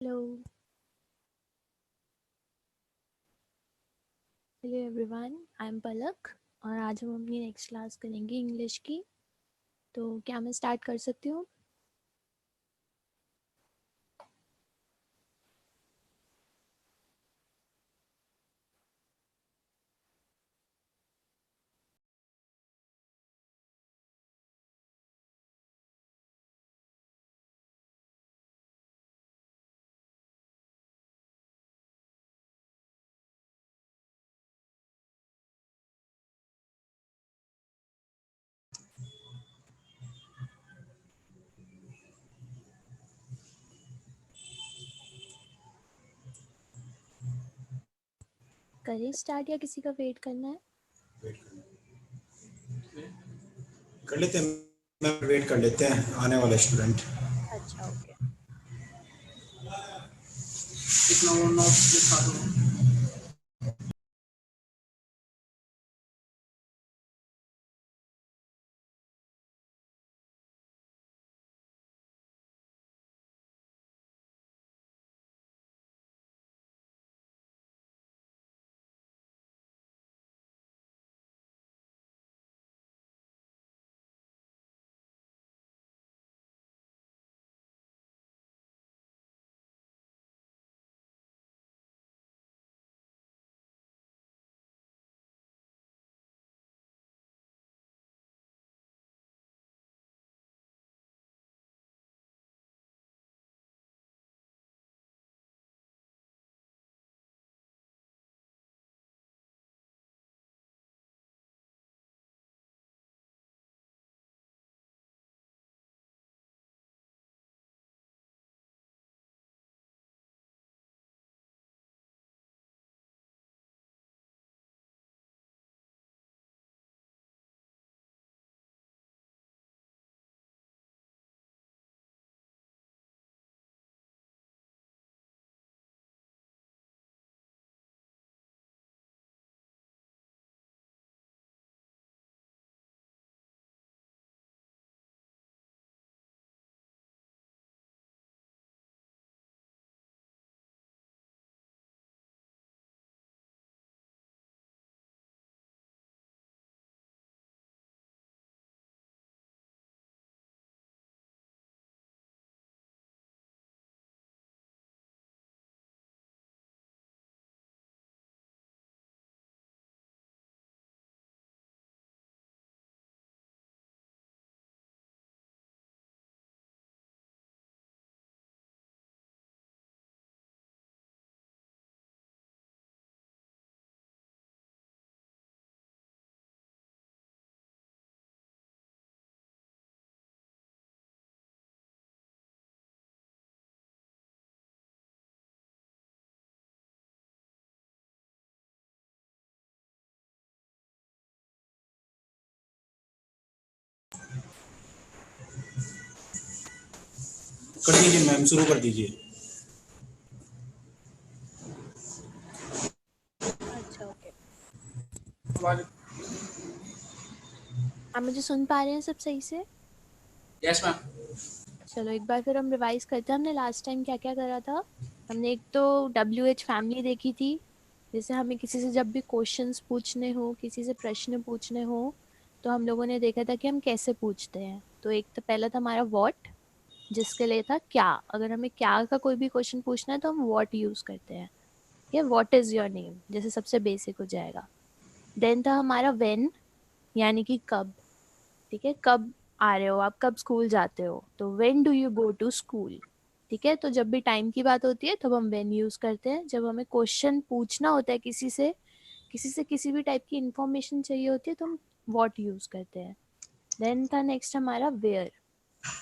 Hello hello everyone, I am Palak और आज हम अपनी नेक्स्ट क्लास करेंगे इंग्लिश की। तो क्या मैं स्टार्ट कर सकती हूँ? करें स्टार्ट या किसी का वेट करना है? कर लेते हैं। मैं वेट कर लेते हैं आने वाले स्टूडेंट। अच्छा, ओके। इतना वो नोट्स लिखा दो। कर दीजिए मैम, शुरू कर दीजिए। अच्छा, ओके। आप मुझे सुन पा रहे हैं सब सही से? Yes ma'am. चलो एक बार फिर हम रिवाइज करते हैं, हमने लास्ट टाइम क्या क्या करा था। हमने एक तो WH फैमिली देखी थी। जैसे हमें किसी से जब भी क्वेश्चंस पूछने हो, किसी से प्रश्न पूछने हो, तो हम लोगों ने देखा था कि हम कैसे पूछते हैं। तो एक तो पहला था हमारा व्हाट, जिसके लिए था क्या। अगर हमें क्या का कोई भी क्वेश्चन पूछना है तो हम व्हाट यूज करते हैं। ये व्हाट इज योर नेम, जैसे सबसे बेसिक हो जाएगा। देन था हमारा व्हेन, यानी कि कब। ठीक है, कब आ रहे हो आप, कब स्कूल जाते हो, तो when do you go to school. ठीक है, तो जब भी टाइम की बात होती है तब हम व्हेन यूज करते हैं। जब हमें क्वेश्चन पूछना होता है किसी से किसी भी टाइप की इंफॉर्मेशन चाहिए होती है तो हम व्हाट यूज करते हैं। देन था नेक्स्ट हमारा वेयर।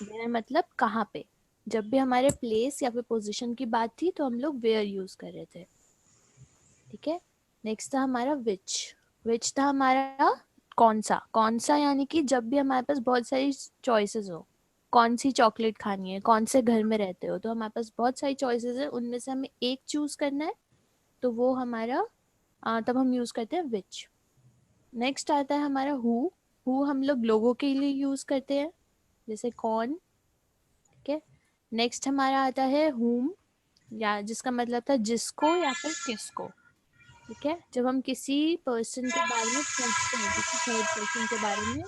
वेयर मतलब कहाँ पे। जब भी हमारे प्लेस या फिर पोजीशन की बात थी तो हम लोग वेयर यूज कर रहे थे। ठीक है, नेक्स्ट था हमारा विच। विच था हमारा कौन सा यानी कि जब भी हमारे पास बहुत सारी चॉइसेस हो, कौन सी चॉकलेट खानी है, कौन से घर में रहते हो, तो हमारे पास बहुत सारी चॉइसेस है, उनमें से हमें एक चूज करना है, तो वो हमारा तब हम यूज करते हैं विच। नेक्स्ट आता है हमारा हु हम लोग लोगों के लिए यूज करते हैं, जैसे कौन। ठीक है, नेक्स्ट हमारा आता है whom। या जिसका मतलब था जिसको या फिर किसको। ठीक है, जब हम किसी पर्सन के बारे में पूछते हैं, किसी थर्ड पर्सन के बारे में,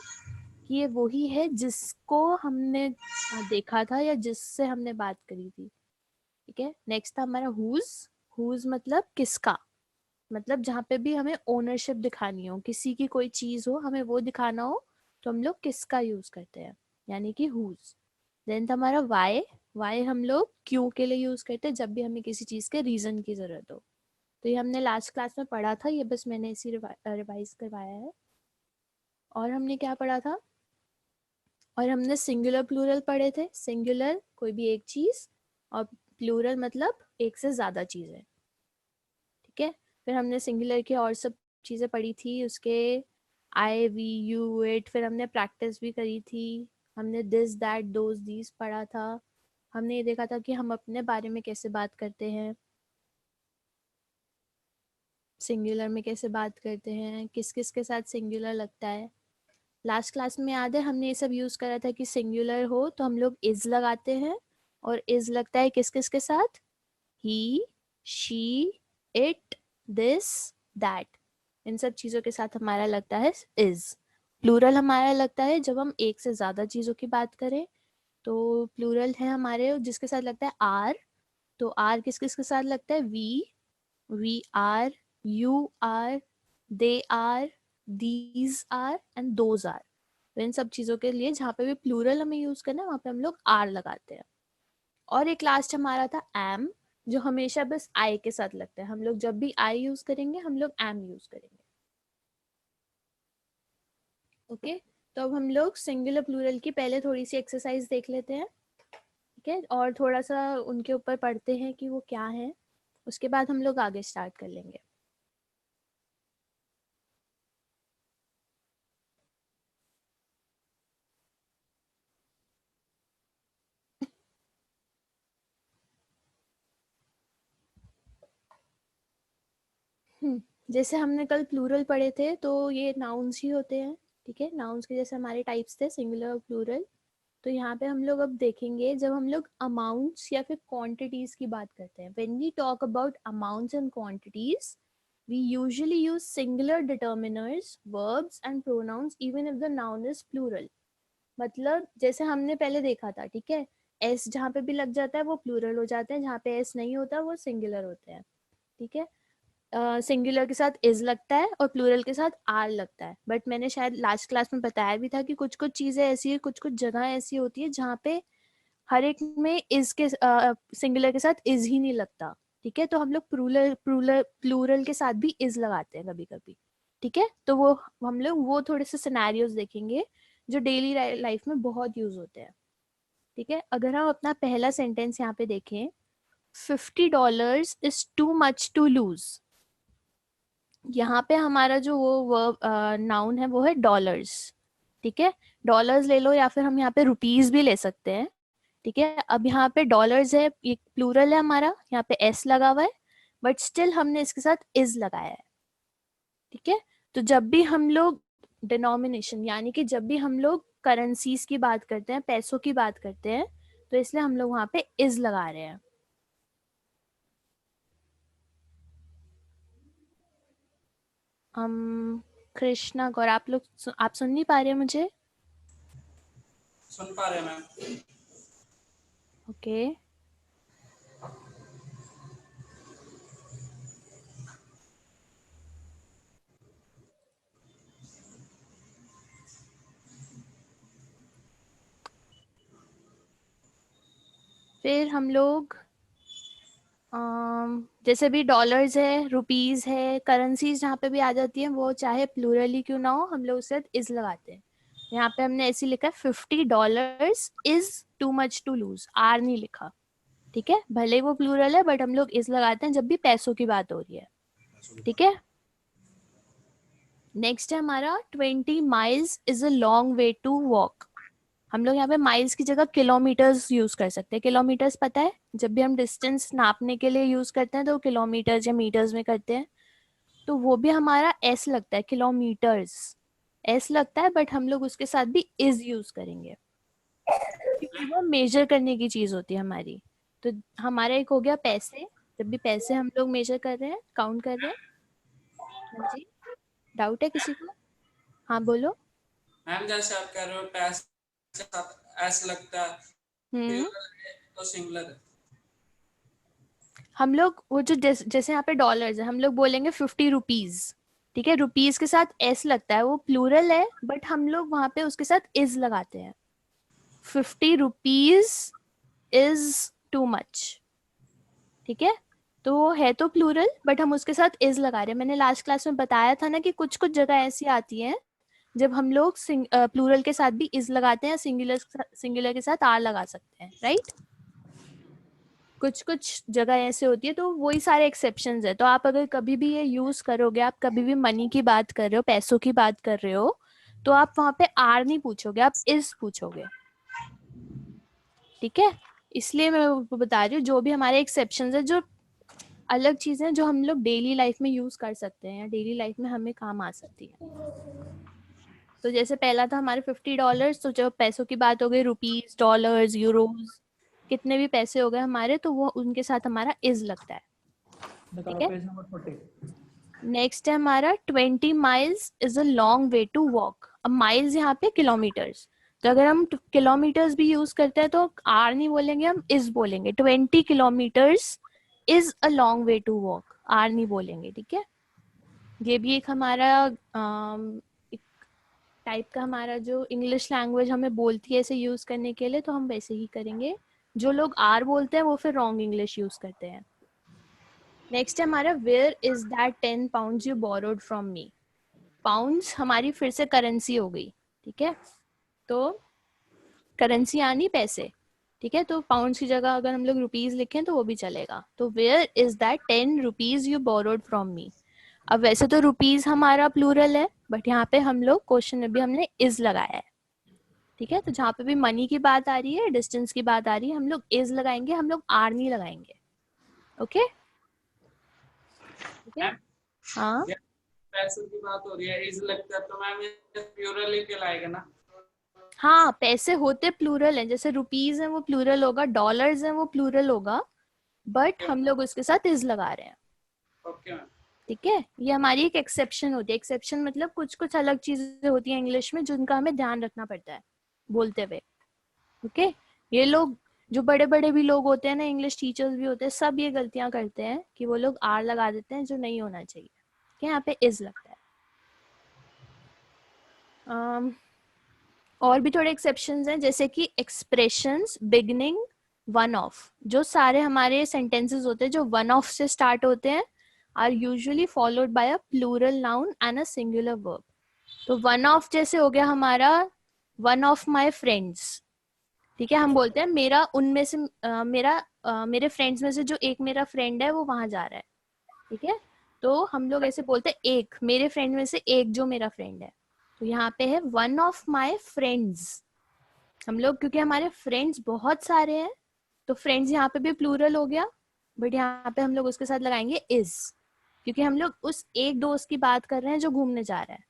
कि ये वही है जिसको हमने देखा था या जिससे हमने बात करी थी। ठीक है, नेक्स्ट था हमारा हुज। हुज मतलब किसका, मतलब जहाँ पे भी हमें ओनरशिप दिखानी हो, किसी की कोई चीज हो, हमें वो दिखाना हो, तो हम लोग किसका यूज करते हैं, यानी कि हुज। देन था हमारा वाई। वाई हम लोग क्यों के लिए यूज करते हैं, जब भी हमें किसी चीज के रीजन की जरूरत हो। तो ये हमने लास्ट क्लास में पढ़ा था, ये बस मैंने इसी रिवाइज करवाया है। और हमने क्या पढ़ा था, और हमने सिंगुलर प्लूरल पढ़े थे। सिंगुलर कोई भी एक चीज, और प्लूरल मतलब एक से ज्यादा चीजें। ठीक है, फिर हमने सिंगुलर की और सब चीजें पढ़ी थी, उसके आई वी यू इट, फिर हमने प्रैक्टिस भी करी थी। हमने दिस दैट दोज दीज पढ़ा था। हमने ये देखा था कि हम अपने बारे में कैसे बात करते हैं, सिंगुलर में कैसे बात करते हैं, किस किस के साथ सिंगुलर लगता है। लास्ट क्लास में याद है हमने ये सब यूज करा था कि सिंगुलर हो तो हम लोग इज लगाते हैं, और इज लगता है किस किस के साथ, ही, शी, इट, दिस, दैट, इन सब चीजों के साथ हमारा लगता है इज। प्लूरल हमारा लगता है जब हम एक से ज्यादा चीजों की बात करें, तो प्लूरल है हमारे जिसके साथ लगता है आर। तो आर किस किस के साथ लगता है, we are, you are, they are, these are and those are. तो इन सब चीजों के लिए जहाँ पे भी प्लूरल हमें यूज करना है वहाँ पे हम लोग आर लगाते हैं। और एक लास्ट हमारा था एम, जो हमेशा बस आई के साथ लगता है, हम लोग जब भी आई यूज करेंगे हम लोग एम यूज करेंगे। ओके, तो अब हम लोग सिंगुलर प्लूरल की पहले थोड़ी सी एक्सरसाइज देख लेते हैं। ठीक है, और थोड़ा सा उनके ऊपर पढ़ते हैं कि वो क्या है, उसके बाद हम लोग आगे स्टार्ट कर लेंगे। जैसे हमने कल प्लूरल पढ़े थे तो ये नाउन्स ही होते हैं। ठीक है, नाउन्स के जैसे हमारे टाइप्स थे सिंगुलर और प्लूरल। तो यहाँ पे हम लोग अब देखेंगे, जब हम लोग अमाउंट्स या फिर क्वांटिटीज की बात करते हैं, when we talk about amounts and quantities, we usually use singular determiners, verbs and pronouns even if the noun is plural. मतलब जैसे हमने पहले देखा था, ठीक है, एस जहाँ पे भी लग जाता है वो प्लूरल हो जाते हैं, जहाँ पे एस नहीं होता वो सिंगुलर होते हैं। ठीक है, सिंगुलर के साथ इज लगता है और प्लूरल के साथ आर लगता है। बट मैंने शायद लास्ट क्लास में बताया भी था कि कुछ कुछ चीजें ऐसी है, कुछ कुछ जगह ऐसी होती है जहाँ पे हर एक में इज के सिंगुलर के साथ इज ही नहीं लगता। ठीक है, तो हम लोग प्लूरल प्लूरल प्लूरल के साथ भी इज लगाते हैं कभी कभी। ठीक है, तो वो हम लोग वो थोड़े से सिनेरियोज देखेंगे जो डेली लाइफ में बहुत यूज होते हैं। ठीक है, अगर हम अपना पहला सेंटेंस यहाँ पे देखें, $50 is too much to lose. यहाँ पे हमारा जो वो वर्ब नाउन है वो है डॉलर्स। ठीक है, डॉलर्स ले लो या फिर हम यहाँ पे रुपीज भी ले सकते हैं। ठीक है, अब यहाँ पे डॉलर्स है, ये प्लूरल है हमारा, यहाँ पे एस लगा हुआ है, बट स्टिल हमने इसके साथ इज लगाया है। ठीक है, तो जब भी हम लोग डिनोमिनेशन यानी कि जब भी हम लोग करेंसीज की बात करते हैं, पैसों की बात करते हैं, तो इसलिए हम लोग वहां पे इज लगा रहे हैं। हम कृष्णा गौर, आप लोग आप सुन नहीं पा रहे मुझे? सुन पा रहे हैं मैम। ओके, फिर हम लोग जैसे भी डॉलर्स है, रुपीज है, करेंसीज जहाँ पे भी आ जाती हैं वो चाहे प्लूरल ही क्यों ना हो, हम लोग उसके साथ इज लगाते हैं। यहाँ पे हमने ऐसे लिखा है $50 is too much to lose, are नहीं लिखा। ठीक है, भले ही वो प्लूरल है बट हम लोग इज लगाते हैं जब भी पैसों की बात हो रही है। ठीक है, नेक्स्ट है हमारा 20 miles is a long way to walk. हम लोग यहाँ पे माइल्स की जगह किलोमीटर्स यूज कर सकते हैं। किलोमीटर्स पता है, जब भी हम डिस्टेंस नापने के लिए यूज करते हैं तो किलोमीटर्स या मीटर्स में करते हैं, तो वो भी हमारा एस लगता है, किलोमीटर्स एस लगता है, बट हम लोग उसके साथ भी इज यूज करेंगे क्योंकि वो मेजर करने की चीज होती है हमारी। तो हमारा एक हो गया पैसे, जब भी पैसे हम लोग मेजर कर रहे हैं, काउंट कर रहे हैं। हाँ जी, डाउट है किसी को? हाँ बोलो। मैम जैसे आप कह रहे हो पैसे के साथ एस लगता है, प्लूरल है तो सिंगुलर है। हम लोग वो जो जैसे यहाँ पे डॉलर्स है, हम लोग बोलेंगे 50 रुपीज, ठीक है, रुपीज के साथ एस लगता है, वो प्लूरल है, बट हम लोग वहां पे उसके साथ इज लगाते हैं। 50 रुपीज इज टू मच, ठीक है, तो वो है तो प्लूरल बट हम उसके साथ इज लगा रहे हैं। मैंने लास्ट क्लास में बताया था ना कि कुछ कुछ जगह ऐसी आती हैं जब हम लोग प्लूरल के साथ भी इज लगाते हैं, सिंगुलर सिंगुलर के साथ आर लगा सकते हैं, राइट। कुछ कुछ जगह ऐसे होती है, तो वही सारे एक्सेप्शंस है। तो आप अगर कभी भी ये यूज करोगे, आप कभी भी मनी की बात कर रहे हो, पैसों की बात कर रहे हो, तो आप वहां पे आर नहीं पूछोगे, आप इज पूछोगे, ठीक है। इसलिए मैं वो बता रही हूँ, जो भी हमारे एक्सेप्शंस है, जो अलग चीजें जो हम लोग डेली लाइफ में यूज कर सकते हैं, डेली लाइफ में हमें काम आ सकती है। तो जैसे पहला था हमारे $50, तो जब पैसों की बात हो गई, रुपीज, डॉलर्स, यूरोज, कितने भी पैसे हो गए हमारे, तो वो उनके साथ हमारा इज लगता है, ठीक है। Page number 40। नेक्स्ट है हमारा 20 miles is a long way to walk. अब माइल्स यहाँ पे किलोमीटर्स, तो अगर हम किलोमीटर्स भी यूज करते हैं तो आर नहीं बोलेंगे, हम इज बोलेंगे। 20 kilometres is a long way to walk, are नहीं बोलेंगे, ठीक है। ये भी एक हमारा एक टाइप का, हमारा जो इंग्लिश लैंग्वेज हमें बोलती है ऐसे यूज करने के लिए, तो हम वैसे ही करेंगे। जो लोग आर बोलते हैं वो फिर रॉन्ग इंग्लिश यूज करते हैं। नेक्स्ट है हमारा where is that 10 pounds you borrowed from me. Pounds हमारी फिर से करेंसी हो गई, ठीक है, तो करेंसी यानी पैसे, ठीक है, तो पाउंड्स की जगह अगर हम लोग रुपीज लिखें तो वो भी चलेगा। तो where is that 10 rupees you borrowed from me. अब वैसे तो रुपीज हमारा प्लूरल है, बट यहाँ पे हम लोग क्वेश्चन में भी हमने इज लगाया है, ठीक है। तो जहाँ पे भी मनी की बात आ रही है, डिस्टेंस की बात आ रही है, हम लोग इज लगाएंगे, हम लोग आर नहीं लगाएंगे, ओके, ठीक है। मैम हाँ पैसों की बात हो रही है, इज लगता है तो मैम ये प्लूरल ही कहलाएगा ना। हाँ, पैसे होते प्लूरल हैं, जैसे रुपीज है वो प्लूरल होगा, डॉलर्स है वो प्लूरल होगा, बट हम लोग उसके साथ इज लगा रहे हैं, ओके मैम। ठीक है। ये हमारी एक एक्सेप्शन होती है। एक्सेप्शन मतलब कुछ कुछ अलग चीजें होती हैं इंग्लिश में जिनका हमें ध्यान रखना पड़ता है बोलते हुए, ओके। ये लोग जो बड़े बड़े भी लोग होते हैं ना, इंग्लिश टीचर्स भी होते हैं, सब ये गलतियां करते हैं कि वो लोग आर लगा देते हैं जो नहीं होना चाहिए, कि यहाँ पे इज लगता है। और भी थोड़े एक्सेप्शंस हैं, जैसे कि एक्सप्रेशंस बिगनिंग वन ऑफ। जो सारे हमारे सेंटेंसेस होते हैं जो वन ऑफ से स्टार्ट होते हैं are usually followed by a plural noun and a singular verb. तो वन ऑफ जैसे हो गया हमारा वन ऑफ माय फ्रेंड्स, ठीक है, हम बोलते हैं मेरा उनमें से मेरे फ्रेंड्स में से जो एक मेरा फ्रेंड है वो वहां जा रहा है, ठीक है। तो हम लोग ऐसे बोलते हैं एक मेरे फ्रेंड में से एक जो मेरा फ्रेंड है, तो यहाँ पे है वन ऑफ माय फ्रेंड्स। हम लोग क्योंकि हमारे फ्रेंड्स बहुत सारे हैं, तो फ्रेंड्स यहाँ पे भी प्लूरल हो गया, बट यहाँ पे हम लोग उसके साथ लगाएंगे इज, क्योंकि हम लोग उस एक दोस्त की बात कर रहे हैं जो घूमने जा रहा है,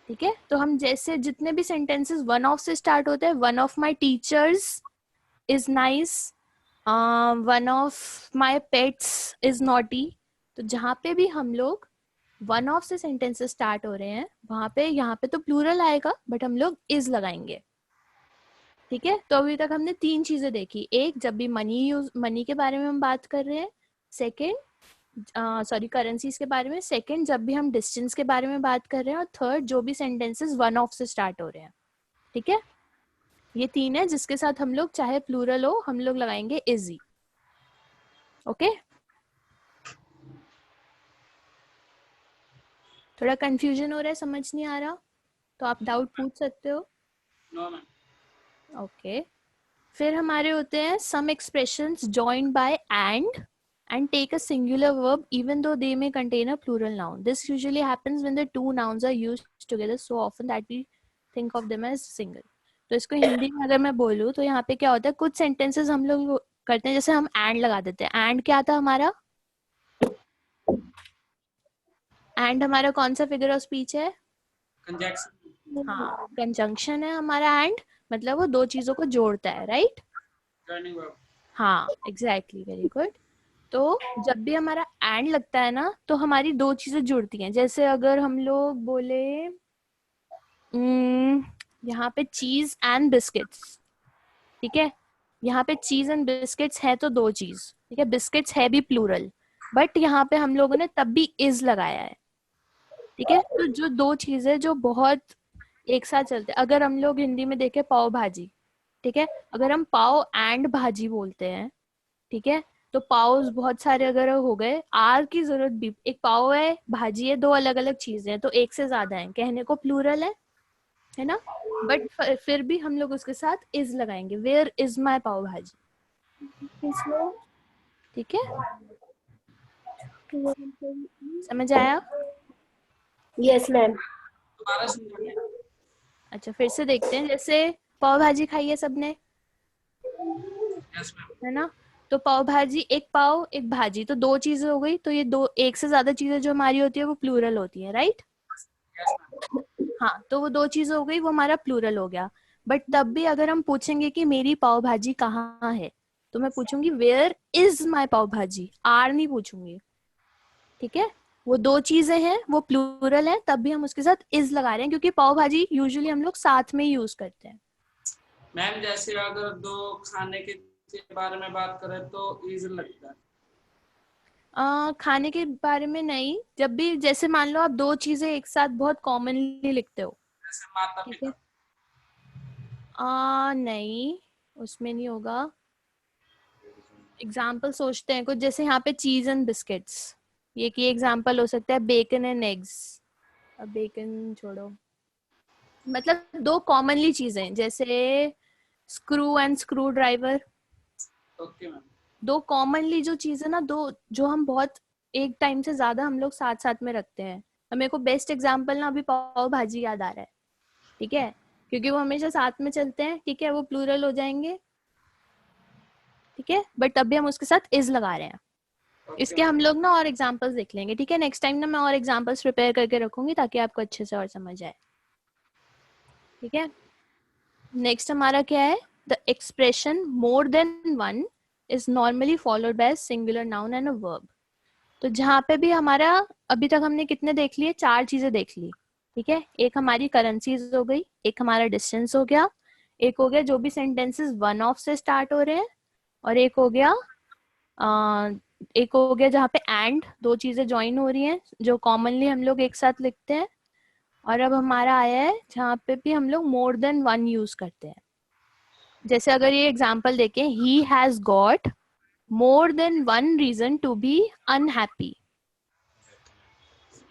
ठीक है। तो हम जैसे जितने भी सेंटेंसेस वन ऑफ से स्टार्ट होते हैं, one of my teachers is nice, one of my pets is naughty, तो जहाँ पे भी हम लोग वन ऑफ से सेंटेंसेस स्टार्ट हो रहे हैं वहां पे यहाँ पे तो प्लूरल आएगा बट हम लोग इज लगाएंगे, ठीक है। तो अभी तक हमने तीन चीजें देखी। एक, जब भी मनी के बारे में हम बात कर रहे हैं। सेकंड, सॉरी करेंसीज के बारे में। सेकंड, जब भी हम डिस्टेंस के बारे में बात कर रहे हैं। और थर्ड, जो भी सेंटेंसेस वन ऑफ से स्टार्ट हो रहे हैं, ठीक है। ये तीन है जिसके साथ हम लोग चाहे प्लूरल हो हम लोग लगाएंगे इजी, ओके। थोड़ा कंफ्यूजन हो रहा है, समझ नहीं आ रहा तो आप डाउट पूछ सकते हो, नो मैम। ओके। फिर हमारे होते हैं some expressions joined by and take a singular verb even though they may contain a plural noun. This usually happens when the two nouns are used together so often that we think of them as single. तो इसको हिंदी में अगर मैं बोलूँ तो यहाँ पे क्या होता है, कुछ सेंटेंसेस हम लोग करते हैं जैसे हम and लगा देते हैं। and क्या था हमारा, and हमारा कौन सा फिगर ऑफ स्पीच है? कंजंक्शन। हाँ, कंजंक्शन है हमारा and, मतलब वो दो चीजों को जोड़ता है, राइट। Joining verb. हाँ एग्जैक्टली, वेरी गुड। तो जब भी हमारा एंड लगता है ना तो हमारी दो चीजें जुड़ती हैं। जैसे अगर हम लोग बोले यहाँ पे चीज एंड बिस्किट्स, ठीक है, यहाँ पे चीज एंड बिस्किट्स है तो दो चीज, ठीक है, बिस्किट्स है भी प्लूरल, बट यहाँ पे हम लोगों ने तब भी इज लगाया है, ठीक है। तो जो दो चीजें जो बहुत एक साथ चलते हैं, अगर हम लोग हिंदी में देखें पाव भाजी, ठीक है, अगर हम पाव एंड भाजी बोलते हैं, ठीक है, तो पाव बहुत सारे अगर हो गए, आर की जरूरत भी, एक पाव है भाजी है, दो अलग अलग चीजें हैं तो एक से ज्यादा है, कहने को प्लूरल है ना, बट फिर भी हम लोग उसके साथ इज लगाएंगे, वेयर इज माई पाव भाजी, ठीक है, समझ आया? Yes ma'am. दोबारा समझाइए। अच्छा फिर से देखते हैं। जैसे पाव भाजी खाई है सबने, यस मैम। है ना, तो पाव भाजी, एक पाव एक भाजी, तो दो चीजें हो गई, तो ये दो, एक से ज्यादा चीजें जो हमारी होती है वो प्लूरल होती है, राइट? Yes ma'am. हाँ, तो वो दो चीजें हो गई, वो हमारा प्लूरल हो गया। बट तब भी अगर हम पूछेंगे कि मेरी पाव भाजी कहाँ है, तो मैं पूछूंगी वेयर इज माई पाव भाजी, आर नहीं पूछूंगी, ठीक है। वो दो चीजें हैं, वो प्लूरल है, तब भी हम उसके साथ इज लगा रहे हैं, क्योंकि पाव भाजी यूजुअली हम लोग साथ में यूज करते हैं। मैम जैसे अगर दो खाने के बारे में बात करें तो इज लगता है। खाने के बारे में नहीं, जब भी जैसे मान लो आप दो चीजें एक साथ बहुत कॉमनली लिखते हो, जैसे माता ठीक है, पिता। नहीं, उसमें नहीं होगा। एग्जाम्पल सोचते हैं कुछ, जैसे यहाँ पे चीज एंड बिस्किट्स, ये की एग्जाम्पल हो सकता है बेकन एंड एग्स। अब बेकन छोड़ो, मतलब दो कॉमनली चीजें, जैसे screw and screw driver, okay ma'am. दो कॉमनली जो चीजें ना, दो जो हम बहुत एक टाइम से ज्यादा हम लोग साथ साथ में रखते हैं। अब मेरे को बेस्ट एग्जाम्पल ना अभी पाव भाजी याद आ रहा है, ठीक है, क्योंकि वो हमेशा साथ में चलते हैं, ठीक है, वो प्लूरल हो जाएंगे, ठीक है, बट तब भी हम उसके साथ इज लगा रहे हैं। ओके इसके मैम। हम लोग ना और एग्जांपल्स देख लेंगे, ठीक है, नेक्स्ट टाइम ना मैं और एग्जांपल्स प्रिपेयर करके रखूंगी ताकि आपको अच्छे से और समझ आए, ठीक है। नेक्स्ट हमारा क्या है, the expression more than one is normally followed by singular noun and a verb. तो जहाँ पे भी हमारा, अभी तक हमने कितने देख लिए, चार चीजें देख ली, ठीक है, एक हमारी करेंसीज हो गई, एक हमारा डिस्टेंस हो गया, एक हो गया जो भी सेंटेंसेस वन ऑफ से स्टार्ट हो रहे हैं, और एक हो गया जहाँ पे एंड दो चीजें ज्वाइन हो रही हैं जो कॉमनली हम लोग एक साथ लिखते हैं, और अब हमारा आया है जहाँ पे भी हम लोग मोर देन वन यूज करते हैं। जैसे अगर ये एग्जांपल देखें, he has got more than one reason to be unhappy,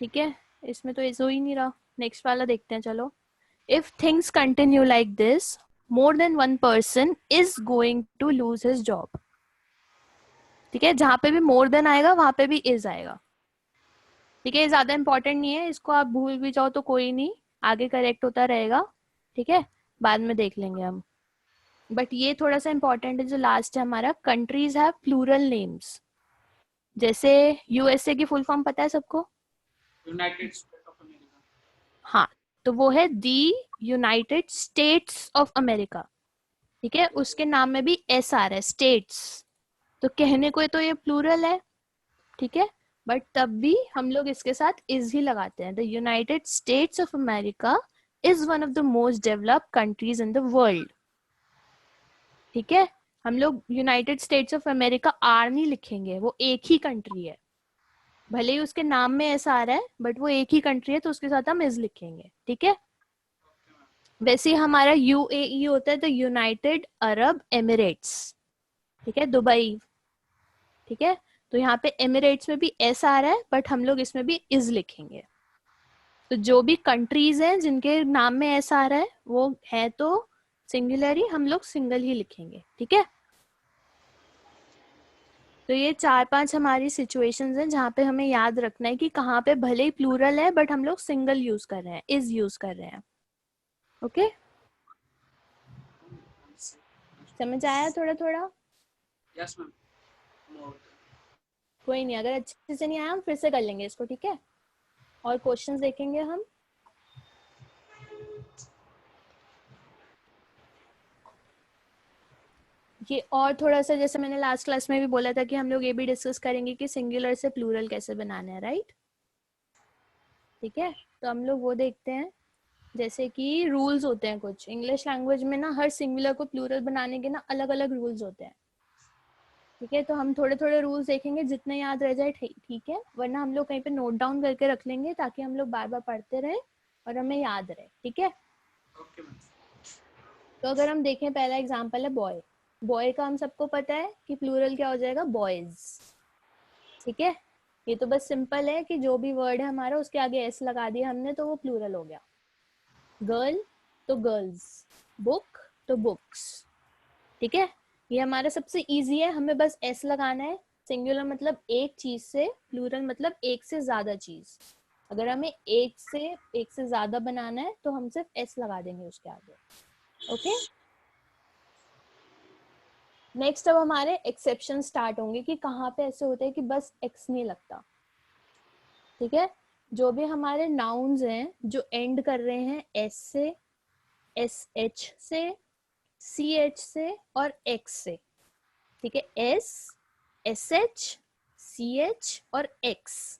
ठीक है, इसमें तो ऐसा हो ही नहीं रहा। नेक्स्ट वाला देखते हैं, चलो। If things continue like this, more than one person is going to lose his job, ठीक है, जहां पे भी मोर देन आएगा वहां पे भी इज आएगा, ठीक है, ये ज्यादा इंपॉर्टेंट नहीं है, इसको आप भूल भी जाओ तो कोई नहीं, आगे करेक्ट होता रहेगा, ठीक है, बाद में देख लेंगे हम। बट ये थोड़ा सा इंपॉर्टेंट है, जो लास्ट है हमारा, कंट्रीज हैव प्लूरल नेम्स। जैसे यूएसए की फुल फॉर्म पता है सबको? United state of America. हाँ, तो वो है दी यूनाइटेड स्टेट्स ऑफ अमेरिका, ठीक है, उसके नाम में भी एस आ रहा है, स्टेट्स, तो कहने को तो ये प्लूरल है, ठीक है, बट तब भी हम लोग इसके साथ इज ही लगाते हैं। The United States of America is one of the most developed countries in the world, ठीक है, हम लोग United States of America are नहीं लिखेंगे, वो एक ही कंट्री है, भले ही उसके नाम में ऐसा आ रहा है बट वो एक ही कंट्री है, तो उसके साथ हम इज लिखेंगे, ठीक है। वैसे ही हमारा यूएई होता है, तो यूनाइटेड अरब एमिरेट्स, ठीक है, दुबई, ठीक है, तो यहाँ पे एमिरेट्स में भी एस आ रहा है बट हम लोग इसमें भी इज लिखेंगे। तो जो भी कंट्रीज हैं जिनके नाम में एस आ रहा है वो है तो सिंगुलर ही, हम लोग सिंगल ही लिखेंगे, ठीक है। तो ये चार पांच हमारी सिचुएशंस हैं जहाँ पे हमें याद रखना है कि कहाँ पे भले ही प्लूरल है बट हम लोग सिंगल यूज कर रहे हैं, इज यूज कर रहे हैं, ओके, समझ आया थोड़ा थोड़ा? Yes ma'am. कोई नहीं, अगर अच्छे से नहीं आया हम फिर से कर लेंगे इसको, ठीक है, और क्वेश्चंस देखेंगे हम। ये और थोड़ा सा जैसे मैंने लास्ट क्लास में भी बोला था कि हम लोग ये भी डिस्कस करेंगे कि सिंगुलर से प्लूरल कैसे बनाना है, राइट? ठीक है, तो हम लोग वो देखते हैं। जैसे कि रूल्स होते हैं कुछ इंग्लिश लैंग्वेज में ना, हर सिंगुलर को प्लूरल बनाने के ना अलग अलग रूल्स होते हैं। ठीक है, तो हम थोड़े थोड़े रूल्स देखेंगे, जितने याद रह जाए ठीक है, वरना हम लोग कहीं पे नोट डाउन करके रख लेंगे ताकि हम लोग बार बार पढ़ते रहे और हमें याद रहे। ठीक है, ओके मैम। तो अगर हम देखें, पहला एग्जांपल है बॉय। बॉय का हम सबको पता है कि प्लूरल क्या हो जाएगा, बॉयज। ठीक है, ये तो बस सिंपल है कि जो भी वर्ड है हमारा उसके आगे एस लगा दिया हमने तो वो प्लूरल हो गया। गर्ल तो गर्ल्स, बुक तो बुक्स। ठीक है, ये हमारा सबसे इजी है, हमें बस एस लगाना है। सिंगुलर मतलब एक चीज से, प्लूरल मतलब एक से ज्यादा चीज। अगर हमें एक से ज्यादा बनाना है तो हम सिर्फ एस लगा देंगे उसके आगे। ओके, नेक्स्ट अब हमारे एक्सेप्शन स्टार्ट होंगे कि कहाँ पे ऐसे होते हैं कि बस एक्स नहीं लगता। ठीक है, जो भी हमारे नाउन्स हैं जो एंड कर रहे हैं एस से, एस एच से, सी एच से और एक्स से। ठीक है, S, S H, C H और एक्स।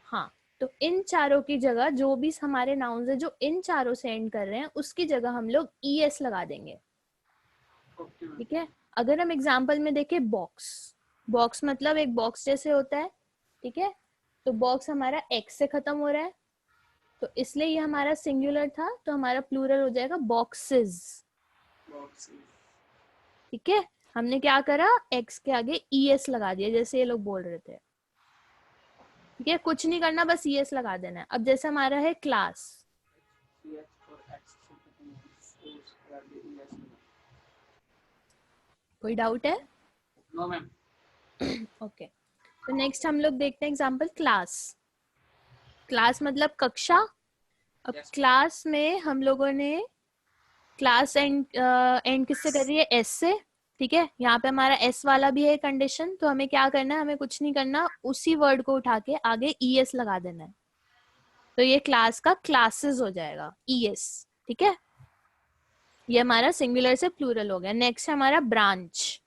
हाँ, तो इन चारों की जगह जो भी हमारे नाउन्स है जो इन चारों से एंड कर रहे हैं उसकी जगह हम लोग ई एस लगा देंगे। ठीक है, अगर हम एग्जाम्पल में देखें, बॉक्स, बॉक्स मतलब एक बॉक्स जैसे होता है। ठीक है, तो बॉक्स हमारा एक्स से खत्म हो रहा है तो इसलिए ये हमारा सिंगुलर था, तो हमारा प्लूरल हो जाएगा बॉक्सेस। ठीक है, हमने क्या करा, एक्स के आगे ई एस लगा दिया जैसे ये लोग बोल रहे थे। ठीक है, कुछ नहीं करना, बस ई एस लगा देना है। अब जैसे हमारा है क्लास, कोई डाउट है? No ma'am. ओके, तो नेक्स्ट हम लोग देखते हैं एग्जांपल क्लास। क्लास मतलब कक्षा। अब क्लास में हम लोगों ने क्लास एंड किससे कर रही है, एस से। ठीक है, यहाँ पे हमारा एस वाला भी है कंडीशन, तो हमें क्या करना है, हमें कुछ नहीं करना, उसी वर्ड को उठा के आगे ई एस लगा देना है। तो ये क्लास का क्लासेस हो जाएगा, ई एस। ठीक है, ये हमारा सिंगुलर से प्लूरल हो गया। नेक्स्ट है हमारा ब्रांच।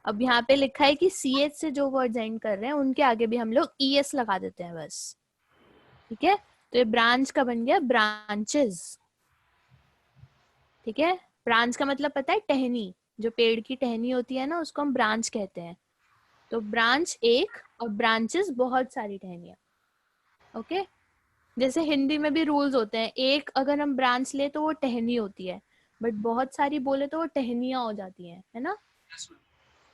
अब यहाँ पे लिखा है कि सी एच से जो वर्ड एंड कर रहे हैं उनके आगे भी हम लोग ई एस लगा देते हैं बस। ठीक है, तो ये ब्रांच का बन गया ब्रांचेस। ठीक है, ब्रांच का मतलब पता है, टहनी, जो पेड़ की टहनी होती है ना उसको हम ब्रांच कहते हैं। तो ब्रांच एक और ब्रांचेस बहुत सारी टहनियां। ओके, जैसे हिंदी में भी रूल्स होते हैं, एक अगर हम ब्रांच ले तो वो टहनी होती है, बट बहुत सारी बोले तो वो टहनियां हो जाती हैं, है ना?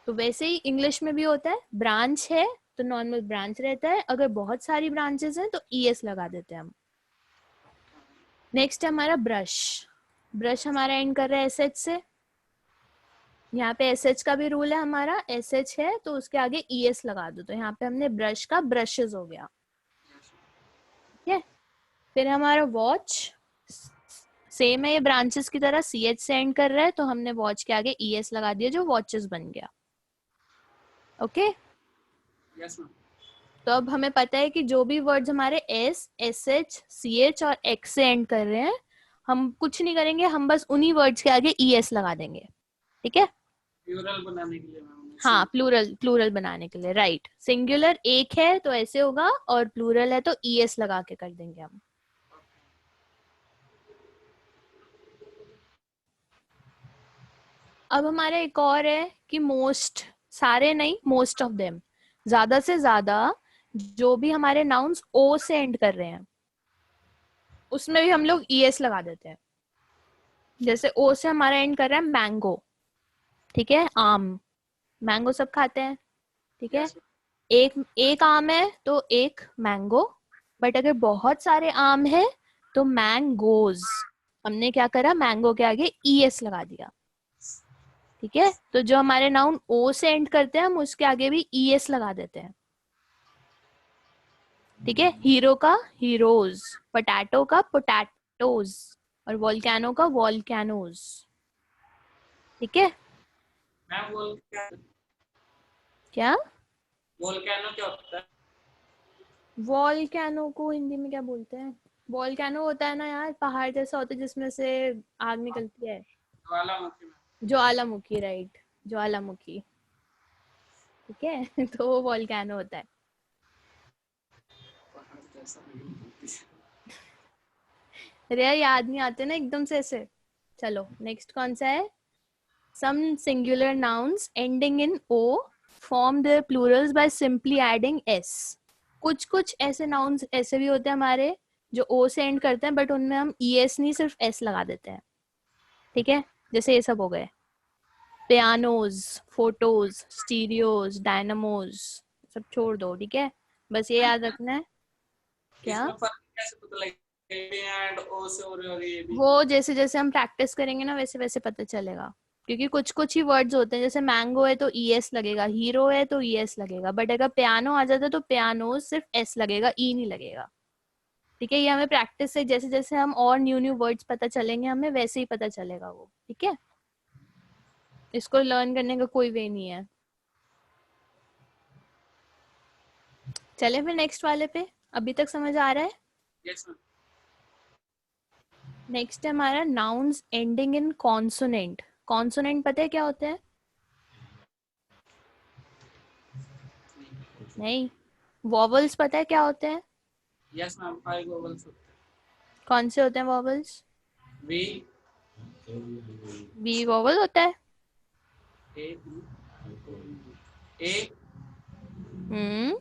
तो वैसे ही इंग्लिश में भी होता है, ब्रांच है तो नॉर्मल ब्रांच रहता है, अगर बहुत सारी ब्रांचेस हैं तो ई एस लगा देते हैं हम। नेक्स्ट है हमारा ब्रश। ब्रश हमारा एंड कर रहा है एस एच से। यहाँ पे एस एच का भी रूल है, हमारा एस एच है तो उसके आगे ई एस लगा दो, तो यहाँ पे हमने ब्रश का ब्रशेस हो गया। ठीक है, फिर हमारा वॉच, सेम है, ये ब्रांचेस की तरह सी एच से एंड कर रहा है तो हमने वॉच के आगे ई एस लगा दिया जो वॉचेस बन गया। Okay, yes ma'am. तो अब हमें पता है कि जो भी वर्ड्स हमारे S, S H, C H और एक्स से एंड कर रहे हैं, हम कुछ नहीं करेंगे, हम बस उन्हीं वर्ड्स के आगे ई एस लगा देंगे। ठीक है, प्लूरल बनाने के लिए मैम। हाँ, प्लूरल बनाने के लिए, राइट। सिंगुलर एक है तो ऐसे होगा और प्लूरल है तो ई एस लगा के कर देंगे हम। अब हमारा एक और है कि मोस्ट, सारे नहीं, मोस्ट ऑफ देम, ज्यादा से ज्यादा जो भी हमारे नाउन्स ओ से एंड कर रहे हैं उसमें भी हम लोग ई एस लगा देते हैं। जैसे ओ से हमारा एंड कर रहा है मैंगो। ठीक है, आम, मैंगो सब खाते हैं। ठीक है, एक एक आम है तो एक मैंगो, बट अगर बहुत सारे आम है तो मैंगोज। हमने क्या करा, मैंगो के आगे ई एस लगा दिया। ठीक है, तो जो हमारे नाउन ओ से एंड करते हैं हम उसके आगे भी ई एस लगा देते हैं। ठीक है, हीरो का हीरोज, पोटैटो का पोटैटोज और वोल्केनो का वोल्केनोज। ठीक है, मैम क्या वोल्केनो क्या होता है? वोल्केनो को हिंदी में क्या बोलते हैं? वोल्केनो होता है ना यार, पहाड़ जैसा होता है जिसमें से आग निकलती है, ज्वालामुखी मैम। ज्वालामुखी, राइट। ज्वालामुखी, ठीक है। तो वो वोल्केनो होता है। अरे यार याद नहीं आते ना एकदम से ऐसे। चलो नेक्स्ट कौन सा है? Some singular nouns ending in o form their plurals by simply adding s. कुछ कुछ ऐसे nouns ऐसे भी होते हैं हमारे जो o से end करते हैं, बट उनमें हम es नहीं सिर्फ s लगा देते हैं, ठीक है। जैसे ये सब हो गए, पियानोज, फोटोज, स्टीरियोज, डायनामोज, सब छोड़ दो, ठीक है। बस ये याद रखना है। क्या? इसमें फर्क कैसे पता लगेगा? एंड ओ से और ये भी वो जैसे जैसे हम प्रैक्टिस करेंगे ना वैसे वैसे पता चलेगा, क्योंकि कुछ कुछ ही वर्ड्स होते हैं। जैसे मैंगो है तो ई एस लगेगा, हीरो है तो ई एस लगेगा, बट अगर पियानो आ जाता है तो पियानो सिर्फ एस लगेगा, ई नहीं लगेगा, ठीक है। ये हमें प्रैक्टिस से जैसे जैसे हम और न्यू न्यू वर्ड्स पता चलेंगे हमें वैसे ही पता चलेगा वो, ठीक है। इसको लर्न करने का कोई वे नहीं है। चले फिर नेक्स्ट वाले पे, अभी तक समझ आ रहा है? Yes ma'am. नेक्स्ट है हमारा नाउन्स एंडिंग इन कॉन्सोनेंट। कॉन्सोनेंट पता है क्या होते हैं? नहीं। वॉवल्स पता है क्या होते हैं? यस मैम, 5 वोवल्स होते कौन से होते हैं वॉवल्स? हैं। वी, बी वॉवल होता है। ए, ए, हम्म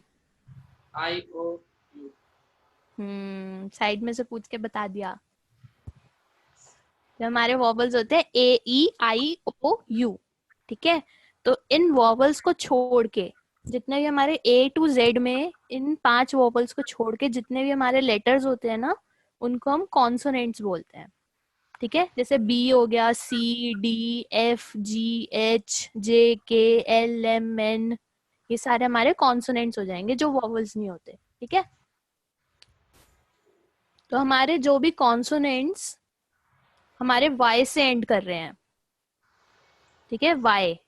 आई, ओ, यू। साइड में से पूछ के बता दिया। जो हमारे वॉवल्स होते हैं ए ई आई ओ यू, ठीक है। तो इन वॉवल्स को छोड़ के जितने भी हमारे ए टू जेड में, इन 5 वॉवल्स को छोड़ के जितने भी हमारे लेटर्स होते हैं ना, उनको हम कॉन्सोनेंट्स बोलते हैं, ठीक है। जैसे बी हो गया, C D F G H J K L M N, ये सारे हमारे कॉन्सोनेंट्स हो जाएंगे जो वॉवल्स नहीं होते, ठीक है। तो हमारे जो भी कॉन्सोनेंट्स हमारे वाई से एंड कर रहे हैं, ठीक है, वाई,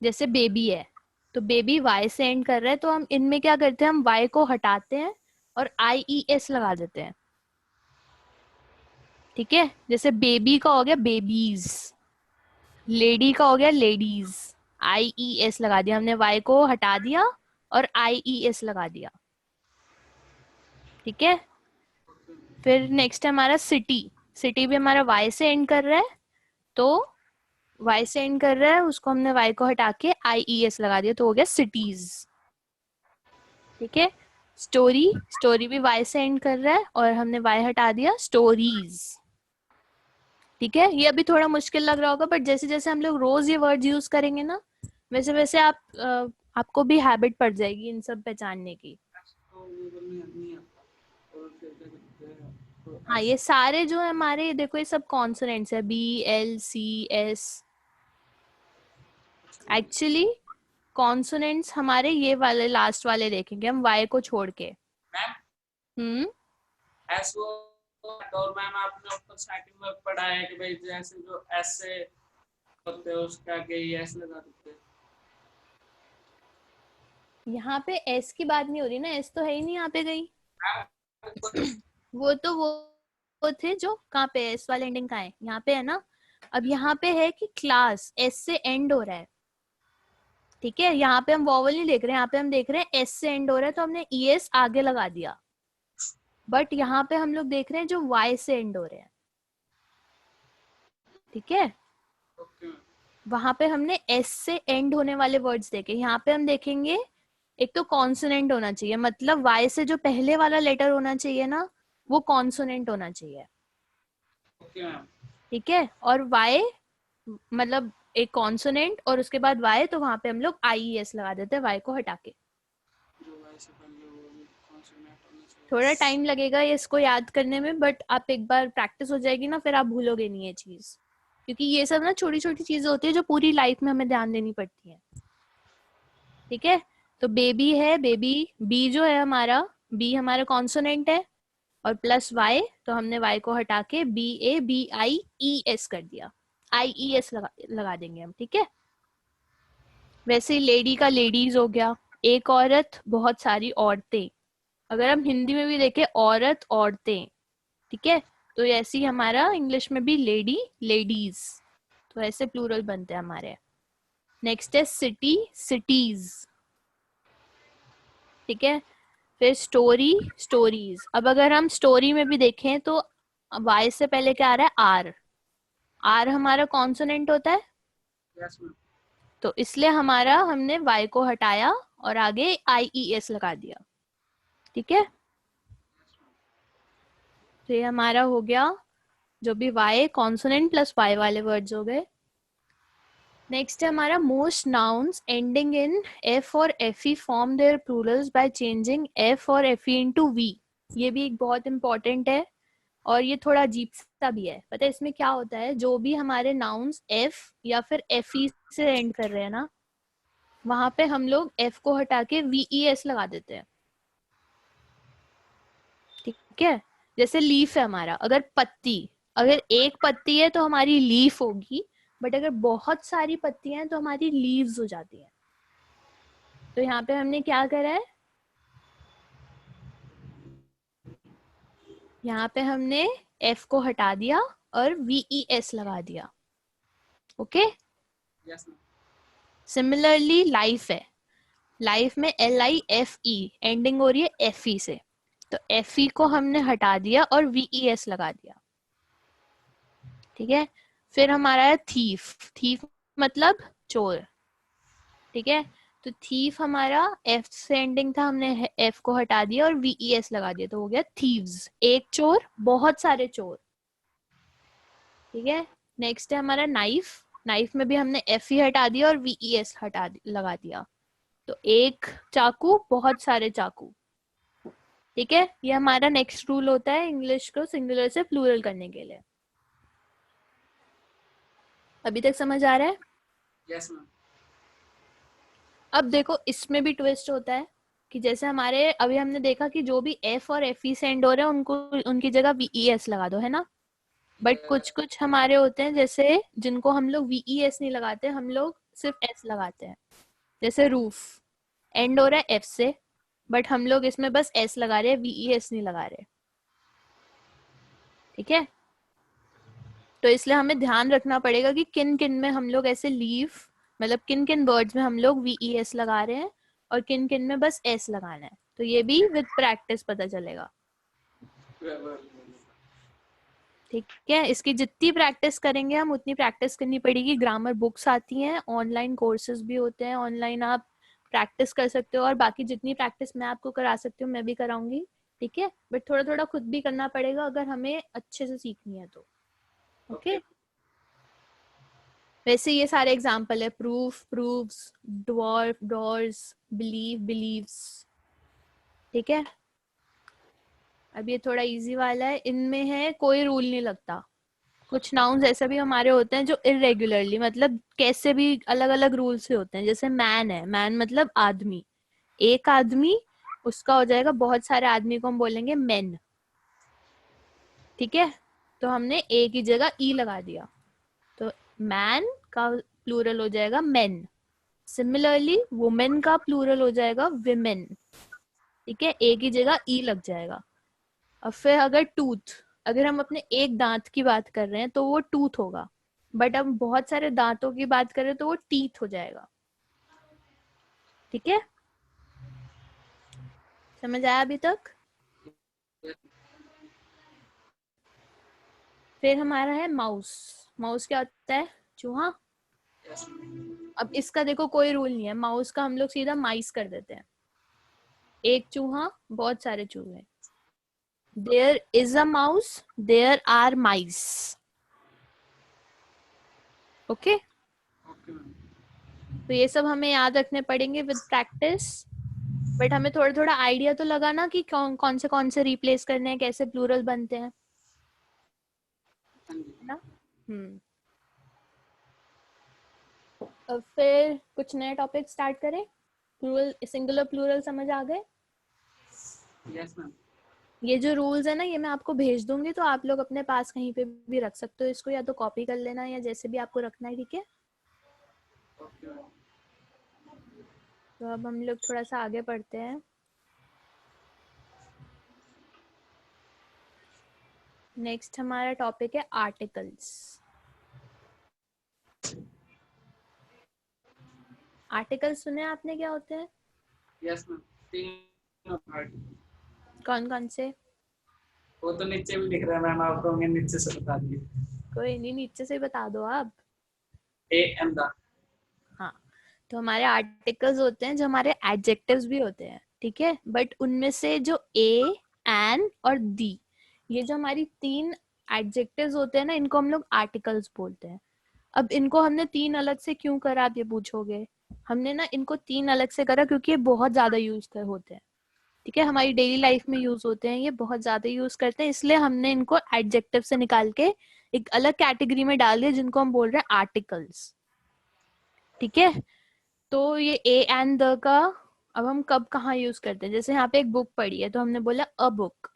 जैसे बेबी है तो बेबी वाई से एंड कर रहा है, तो हम इनमें क्या करते हैं, हम वाई को हटाते हैं और आई ई एस लगा देते हैं, ठीक है। जैसे बेबी का हो गया बेबीज, लेडी का हो गया लेडीज, आई ई एस लगा दिया हमने, वाई को हटा दिया और आई ई एस लगा दिया, ठीक है। फिर नेक्स्ट है हमारा सिटी। सिटी भी हमारा वाई से एंड कर रहा है, तो वाई से एंड कर रहा है, उसको हमने वाई को हटा के आई ई एस लगा दिया, तो हो गया सिटीज, ठीक है। स्टोरी, स्टोरी भी वाई से एंड कर रहा है और हमने वाई हटा दिया, स्टोरीज, ठीक है। ये अभी थोड़ा मुश्किल लग रहा होगा, बट जैसे जैसे हम लोग रोज ये वर्ड यूज करेंगे ना वैसे वैसे आपको भी हैबिट पड़ जाएगी इन सब पहचानने की। तो गूगल में नहीं आता, और फिर क्या करते हैं तो हाँ, ये सारे जो है हमारे, देखो ये सब कॉन्सोनेंट्स है, B L C S. Actually consonants हमारे ये वाले लास्ट वाले देखेंगे हम, वाई को छोड़ के। मैम हम्म एस वो, और मैम आपने ऊपर स्टार्टिंग में पढ़ा है कि भाई जैसे जो एस से होते हैं उसका के एस लगा देते हैं। यहाँ पे एस की बात नहीं हो रही ना, एस तो है ही नहीं यहाँ पे कहीं। वो तो वो थे जो, कहाँ पे एस वाले एंडिंग कहाँ है, यहाँ पे है ना। अब यहाँ पे है कि क्लास एस से एंड हो रहा है, ठीक है। यहाँ पे हम वॉवल नहीं देख रहे हैं, यहाँ पे हम देख रहे हैं एस से एंड हो रहा है, तो हमने ई एस आगे लगा दिया। बट यहाँ पे हम लोग देख रहे हैं जो वाई से एंड हो रहे हैं, ठीक है। ओके वहां पे हमने एस से एंड होने वाले वर्ड्स देखे, यहाँ पे हम देखेंगे एक तो कॉन्सोनेंट होना चाहिए, मतलब वाई से जो पहले वाला लेटर होना चाहिए ना वो कॉन्सोनेंट होना चाहिए, ओके मैम। ठीक है। और वाई मतलब एक कॉन्सोनेंट और उसके बाद वाई, तो वहां पे हम लोग आई एस लगा देते हैं वाई को हटा के। जो वैसे पहले वो भी कॉन्सोनेंट होना चाहिए। थोड़ा टाइम लगेगा ये इसको याद करने में, बट आप एक बार प्रैक्टिस हो जाएगी ना फिर आप भूलोगे नहीं ये चीज, क्योंकि ये सब ना छोटी छोटी चीजें होती है जो पूरी लाइफ में हमें ध्यान देनी पड़ती है, ठीक है। तो बेबी है, बेबी बी जो है हमारा, बी हमारा कॉन्सोनेंट है, और प्लस वाई, तो हमने वाई को हटा के B A B I E S कर दिया, आई ई एस लगा देंगे हम, ठीक है। वैसे लेडी का लेडीज हो गया, एक औरत बहुत सारी औरतें, अगर हम हिंदी में भी देखें औरत औरतें, ठीक है। तो ऐसे ही हमारा इंग्लिश में भी लेडी लेडीज, तो ऐसे प्लूरल बनते हैं हमारे। नेक्स्ट है सिटी, सिटीज, ठीक है। फिर स्टोरी, स्टोरीज। अब अगर हम स्टोरी में भी देखें तो वाई से पहले क्या आ रहा है, आर। आर हमारा कॉन्सोनेंट होता है, यस मैम। तो इसलिए हमारा हमने वाई को हटाया और आगे IES लगा दिया, ठीक है। तो ये हमारा हो गया जो भी वाई कॉन्सोनेंट प्लस वाई वाले वर्ड्स हो गए। नेक्स्ट है हमारा most nouns ending in F और F E form their plurals by changing F और एफ ई इनटू वी। ये भी एक बहुत इंपॉर्टेंट है और ये थोड़ा अजीब सा भी है। पता है इसमें क्या होता है, जो भी हमारे नाउन्स एफ या फिर एफ ई से एंड कर रहे हैं ना, वहां पे हम लोग एफ को हटा के VES लगा देते हैं, ठीक है। जैसे लीफ है हमारा, अगर पत्ती, अगर एक पत्ती है तो हमारी लीफ होगी, बट अगर बहुत सारी पत्तियां हैं तो हमारी लीव्स हो जाती हैं। तो यहाँ पे हमने क्या करा है, यहाँ पे हमने एफ को हटा दिया और VES लगा दिया, okay. Yes ma'am. Similarly life है, लाइफ में LIFE एंडिंग हो रही है FE से, तो FE को हमने हटा दिया और VES लगा दिया, ठीक है। फिर हमारा है थीफ, थीफ मतलब चोर, ठीक है। तो थीफ हमारा F से एंडिंग था, हमने F को हटा दिया और VES लगा दिया, तो हो गया थीव्स, एक चोर, बहुत सारे चोर, ठीक है। नेक्स्ट है हमारा नाइफ, नाइफ में भी हमने F ही हटा दिया और VES लगा दिया, तो एक चाकू, बहुत सारे चाकू, ठीक है। ये हमारा नेक्स्ट रूल होता है इंग्लिश को सिंगुलर से प्लूरल करने के लिए। अभी तक समझ आ रहा है? Yes ma'am. अब देखो इसमें भी ट्विस्ट होता है कि जैसे हमारे अभी हमने देखा कि जो भी F और FE से एंड हो रहे हैं उनको उनकी जगह VES लगा दो, है ना। बट कुछ कुछ हमारे होते हैं जैसे जिनको हम लोग VES नहीं लगाते, हम लोग सिर्फ S लगाते हैं। जैसे रूफ एंड हो रहा है F से, बट हम लोग इसमें बस S लगा रहे हैं, VES नहीं लगा रहे, ठीक है। तो इसलिए हमें ध्यान रखना पड़ेगा कि किन किन में हम लोग ऐसे लीव, मतलब किन किन वर्ड्स में हम लोग VES लगा रहे हैं और किन किन में बस S लगाना है। तो ये भी विद प्रैक्टिस पता चलेगा, ठीक है। इसकी जितनी प्रैक्टिस करेंगे हम उतनी प्रैक्टिस करनी पड़ेगी। ग्रामर बुक्स आती हैं, ऑनलाइन कोर्सेज भी होते हैं, ऑनलाइन आप प्रैक्टिस कर सकते हो, और बाकी जितनी प्रैक्टिस मैं आपको करा सकती हूँ मैं भी कराऊंगी, ठीक है। बट थोड़ा थोड़ा खुद भी करना पड़ेगा अगर हमें अच्छे से सीखनी है तो, ओके। वैसे ये सारे एग्जाम्पल है, proof, proves, dwarf, dwarfs, believe, believes, ठीक है। अब ये थोड़ा इजी वाला है, इनमें है कोई रूल नहीं लगता। कुछ नाउन्स ऐसे भी हमारे होते हैं जो इरेगुलरली, मतलब कैसे भी अलग अलग रूल से होते हैं। जैसे मैन है, मैन मतलब आदमी, एक आदमी, उसका हो जाएगा बहुत सारे आदमी को हम बोलेंगे मेन, ठीक है। तो हमने एक ही जगह ई लगा दिया, तो मैन का प्लूरल हो जाएगा मेन। सिमिलरली वुमेन का प्लूरल हो जाएगा विमेन, ठीक है, एक ही जगह ई लग जाएगा। और फिर अगर टूथ, अगर हम अपने एक दांत की बात कर रहे हैं तो वो टूथ होगा, बट हम बहुत सारे दांतों की बात करें तो वो टीथ हो जाएगा, ठीक है। समझ आया अभी तक? फिर हमारा है माउस, माउस क्या होता है, चूहा। अब इसका देखो कोई रूल नहीं है, माउस का हम लोग सीधा माइस कर देते हैं, एक चूहा, बहुत सारे चूहे। There is a mouse, there are mice, okay. तो ये सब हमें याद रखने पड़ेंगे विद प्रैक्टिस, बट हमें थोड़ा थोड़ा आइडिया तो लगा ना कि कौन से रिप्लेस करने हैं, कैसे प्लूरल बनते हैं, है ना। अब फिर कुछ नए टॉपिक स्टार्ट करें। प्लूरल, सिंगुलर प्लूरल समझ आ गए? Yes ma'am. ये जो रूल्स है ना, ये मैं आपको भेज दूंगी, तो आप लोग अपने पास कहीं पे भी रख सकते हो इसको, या तो कॉपी कर लेना या जैसे भी आपको रखना है, ठीक है। तो अब हम लोग थोड़ा सा आगे पढ़ते हैं। नेक्स्ट हमारा टॉपिक है आर्टिकल्स। आर्टिकल सुने आपने क्या होते हैं? यस मैम, तीन पार्ट। कौन कौन से? वो तो नीचे भी लिख रहा है मैम, आपको मैं नीचे से बता दिए। कोई नहीं, नीचे से बता दो आप। A and the. हाँ, तो हमारे आर्टिकल्स होते हैं जो हमारे एडजेक्टिव्स भी होते हैं, ठीक है। बट उनमें से जो ए, एन और दी, ये जो हमारी तीन एडजेक्टिव्स होते हैं ना, इनको हम लोग आर्टिकल्स बोलते हैं। अब इनको हमने तीन अलग से क्यों करा, आप ये पूछोगे। हमने ना इनको तीन अलग से करा क्योंकि ये बहुत ज्यादा यूज कर होते हैं, ठीक है। हमारी डेली लाइफ में यूज होते हैं, ये बहुत ज्यादा यूज करते हैं, इसलिए हमने इनको एडजेक्टिव से निकाल के एक अलग कैटेगरी में डाल दिया जिनको हम बोल रहे हैं आर्टिकल्स, ठीक है। तो ये ए एंड द का अब हम कब कहाँ यूज करते हैं, जैसे यहाँ पे एक बुक पढ़ी है तो हमने बोला अ बुक,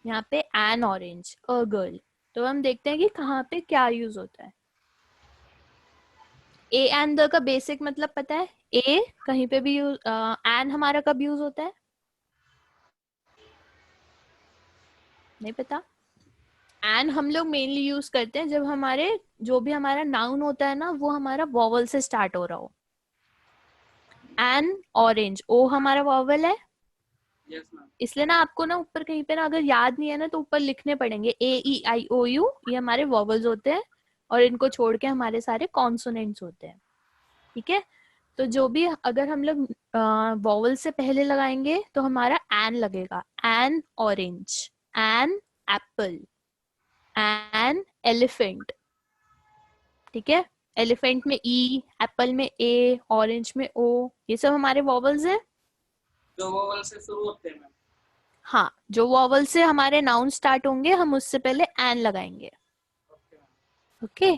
यहाँ पे एन ऑरेंज, अ गर्ल। तो हम देखते हैं कि कहाँ पे क्या यूज होता है। ए एंड द का बेसिक मतलब पता है? ए कहीं पे भी यूज, एन हमारा कब यूज होता है? नहीं पता? एन हम लोग मेनली यूज करते हैं जब हमारे जो भी हमारा नाउन होता है ना, वो हमारा वॉवल से स्टार्ट हो रहा हो। एन ऑरेंज, ओ हमारा वॉवल है, यस मैम। इसलिए ना आपको ना ऊपर कहीं पे ना अगर याद नहीं है ना तो ऊपर लिखने पड़ेंगे ए ई आई ओ यू, ये हमारे वॉवल्स होते हैं और इनको छोड़ के हमारे सारे कॉन्सोनेंट्स होते हैं, ठीक है। तो जो भी अगर हम लोग वॉवल से पहले लगाएंगे तो हमारा एन लगेगा, an orange, an apple, an elephant, ठीक है। एलिफेंट में ई, एप्पल में ए, ऑरेंज में ओ, ये सब हमारे वॉवल्स हैं। जो वोवल से शुरू होते हैं मैम। हाँ, जो वॉवल से हमारे नाउन स्टार्ट होंगे हम उससे पहले एन लगाएंगे, ओके मैम। ओके।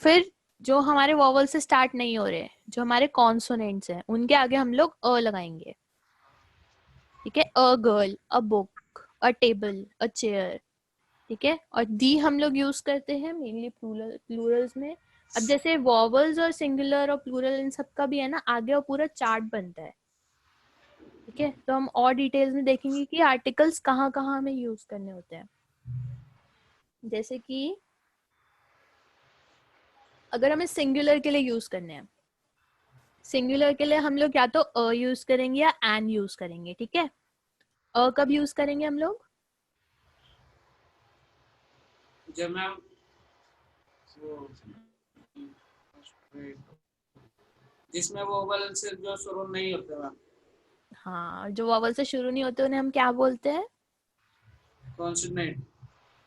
फिर जो हमारे वॉवल से स्टार्ट नहीं हो रहे, जो हमारे कॉन्सोनेंट्स हैं, उनके आगे हम लोग अ लगाएंगे, ठीक है। A girl, a book, a table, a chair, ठीक है। और दी हम लोग यूज करते हैं मेनली प्लूरल्स में। अब जैसे वॉवल्स और सिंगुलर और प्लूरल इन सब का भी है ना, आगे और पूरा चार्ट बनता है, ठीक है। तो हम और डिटेल्स में देखेंगे कि आर्टिकल्स कहाँ कहाँ हमें यूज करने होते हैं। जैसे कि अगर हमें सिंगुलर के लिए यूज करने हैं, सिंगुलर के लिए हम लोग या तो अ यूज करेंगे या एन यूज करेंगे, ठीक है। अ कब यूज करेंगे हम लोग? जब मैम वो जिसमें वोवल से जो शुरू नहीं होते मैम, हाँ, जो वॉवल से शुरू नहीं होते उन्हें हम क्या बोलते हैं? कॉन्सोनेंट।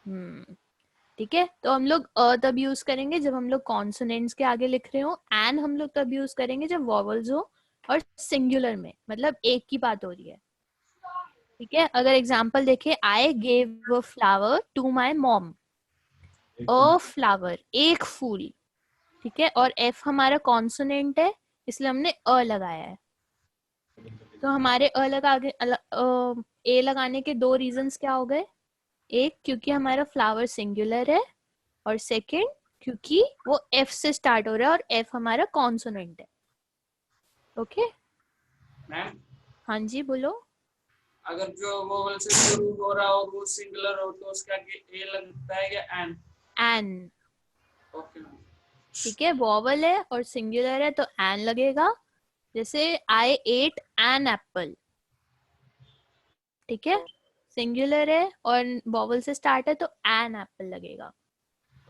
हम्म, ठीक है। तो हम लोग अ तब यूज करेंगे जब हम लोग कॉन्सोनेंट्स के आगे लिख रहे हो, एन हम लोग तब यूज करेंगे जब वॉवल्स हो और सिंगुलर में, मतलब एक की बात हो रही है, ठीक है। अगर एग्जाम्पल देखे, I gave a flower to my mom, a flower एक फूल, ठीक है। और एफ हमारा कॉन्सोनेंट है इसलिए हमने अ लगाया है। तो हमारे अ लगा ए लगाने के दो रीजंस क्या हो गए? एक, क्योंकि हमारा फ्लावर सिंगुलर है, और सेकंड क्योंकि वो एफ से स्टार्ट हो रहा है और एफ हमारा कॉन्सोनेंट है, ओके। मैम हाँ जी बोलो। अगर जो वोवल से शुरू हो रहा हो वो सिंगुलर हो तो उसका ए लगता है या एन? N, okay ma'am. ठीक है। वॉवल है और सिंगुलर है तो एन लगेगा। जैसे आई एट एन एप्पल, ठीक है। सिंगुलर है और वॉवल से स्टार्ट है तो एन एप्पल लगेगा।